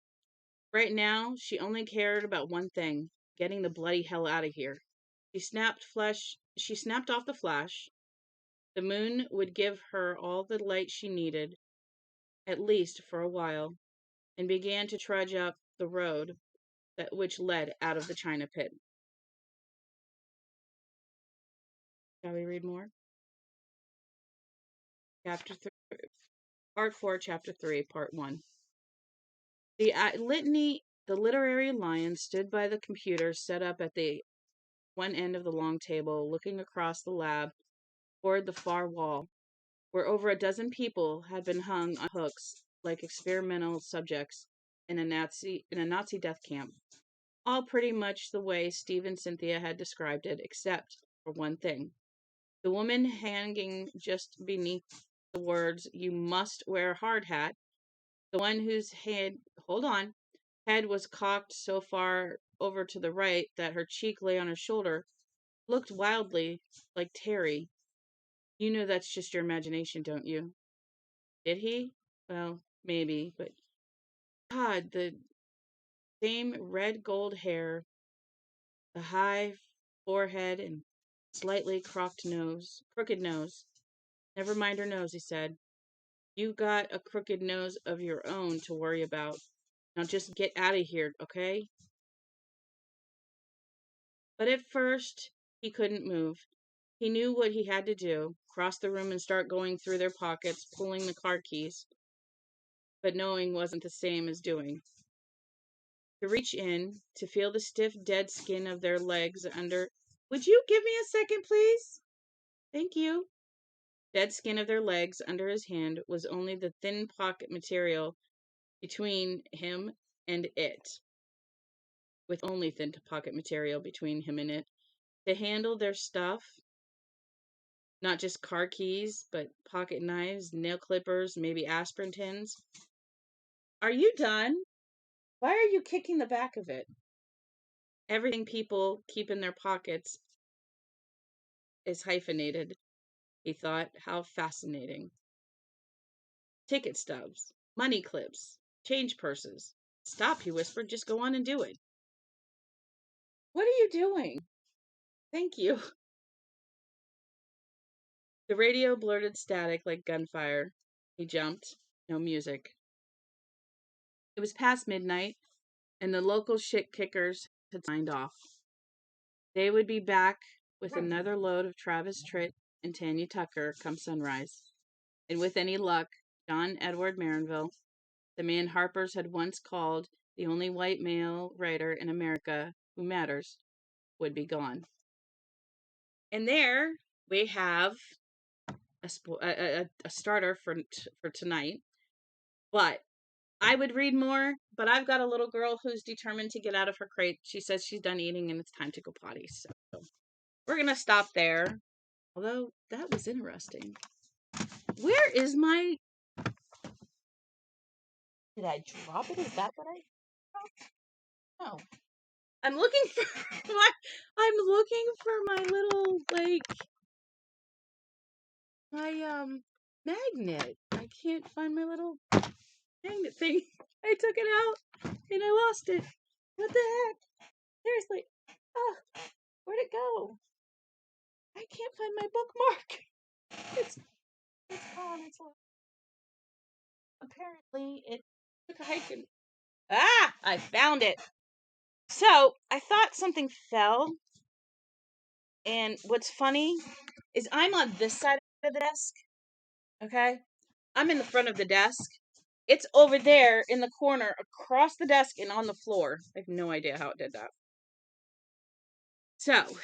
Right now, she only cared about one thing, getting the bloody hell out of here. She snapped off the flash. The moon would give her all the light she needed, at least for a while, and began to trudge up the road which led out of the China Pit. Shall we read more? Part 4, Chapter 3, Part 1. The literary lion stood by the computer set up at the one end of the long table, looking across the lab toward the far wall, where over a dozen people had been hung on hooks like experimental subjects in a Nazi death camp. All pretty much the way Steve and Cynthia had described it, except for one thing. The woman hanging just beneath the words, "You must wear a hard hat," the one whose head was cocked so far over to the right that her cheek lay on her shoulder, looked wildly like Terry. You know that's just your imagination, don't you? Did he? Well, maybe, but God, the same red gold hair, the high forehead, and slightly crooked nose. Never mind her nose, he said. You got a crooked nose of your own to worry about. Now just get out of here, okay? But at first, he couldn't move. He knew what he had to do, cross the room and start going through their pockets, pulling the car keys. but knowing wasn't the same as doing. To reach in, to feel the stiff, dead skin of their legs under. Would you give me a second, please? Thank you. Dead skin of their legs under his hand was only the thin pocket material between him and it. With only thin pocket material between him and it. To handle their stuff, not just car keys, but pocket knives, nail clippers, maybe aspirin tins. Are you done? Why are you kicking the back of it? Everything people keep in their pockets is hyphenated, he thought. How fascinating. Ticket stubs, money clips, change purses. Stop, he whispered. Just go on and do it. What are you doing? Thank you. The radio blurted static like gunfire. He jumped. No music. It was past midnight, and the local shit kickers had signed off. They would be back with another load of Travis Tritt and Tanya Tucker come sunrise. And with any luck, John Edward Marinville, the man Harper's had once called the only white male writer in America who matters, would be gone. And there we have a starter for tonight. But I would read more, but I've got a little girl who's determined to get out of her crate. She says she's done eating and it's time to go potty. So we're going to stop there. Although that was interesting. Where is my... Did I drop it? Is that what I dropped? No. I'm looking for my little, like, my magnet. I can't find my little magnet thing. I took it out and I lost it. What the heck? Seriously. Oh, where'd it go? I can't find my bookmark. It's gone. It's lost. Apparently it took a hike and... Ah! I found it. So, I thought something fell. And what's funny is I'm on this side of the desk. Okay? I'm in the front of the desk. It's over there in the corner across the desk and on the floor. I have no idea how it did that. So,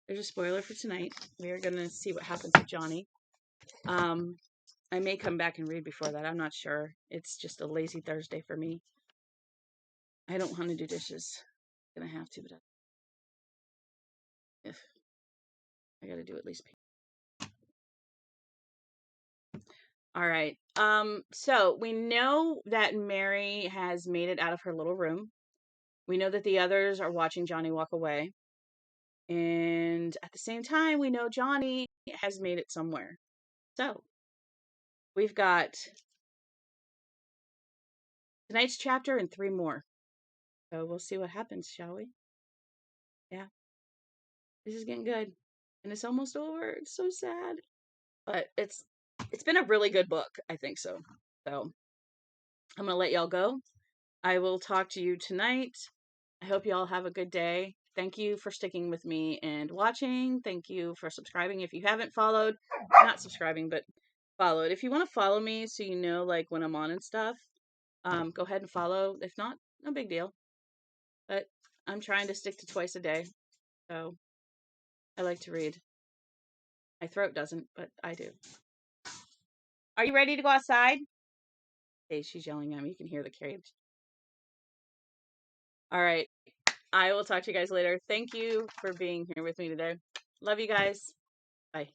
there's a spoiler for tonight. We are going to see what happens with Johnny. I may come back and read before that. I'm not sure. It's just a lazy Thursday for me. I don't want to do dishes. I'm going to have to, but I got to do at least. All right. So we know that Mary has made it out of her little room. We know that the others are watching Johnny walk away. And at the same time, we know Johnny has made it somewhere. So we've got tonight's chapter and 3 more. So we'll see what happens, shall we? Yeah. This is getting good. And it's almost over. It's so sad. But it's been a really good book, I think so. So I'm going to let y'all go. I will talk to you tonight. I hope you all have a good day. Thank you for sticking with me and watching. Thank you for subscribing. If you haven't followed, not subscribing, but followed. If you want to follow me so you know, like, when I'm on and stuff, go ahead and follow. If not, no big deal. But I'm trying to stick to twice a day. So I like to read. My throat doesn't, but I do. Are you ready to go outside? Hey, she's yelling at me. You can hear the cage. All right. I will talk to you guys later. Thank you for being here with me today. Love you guys. Bye.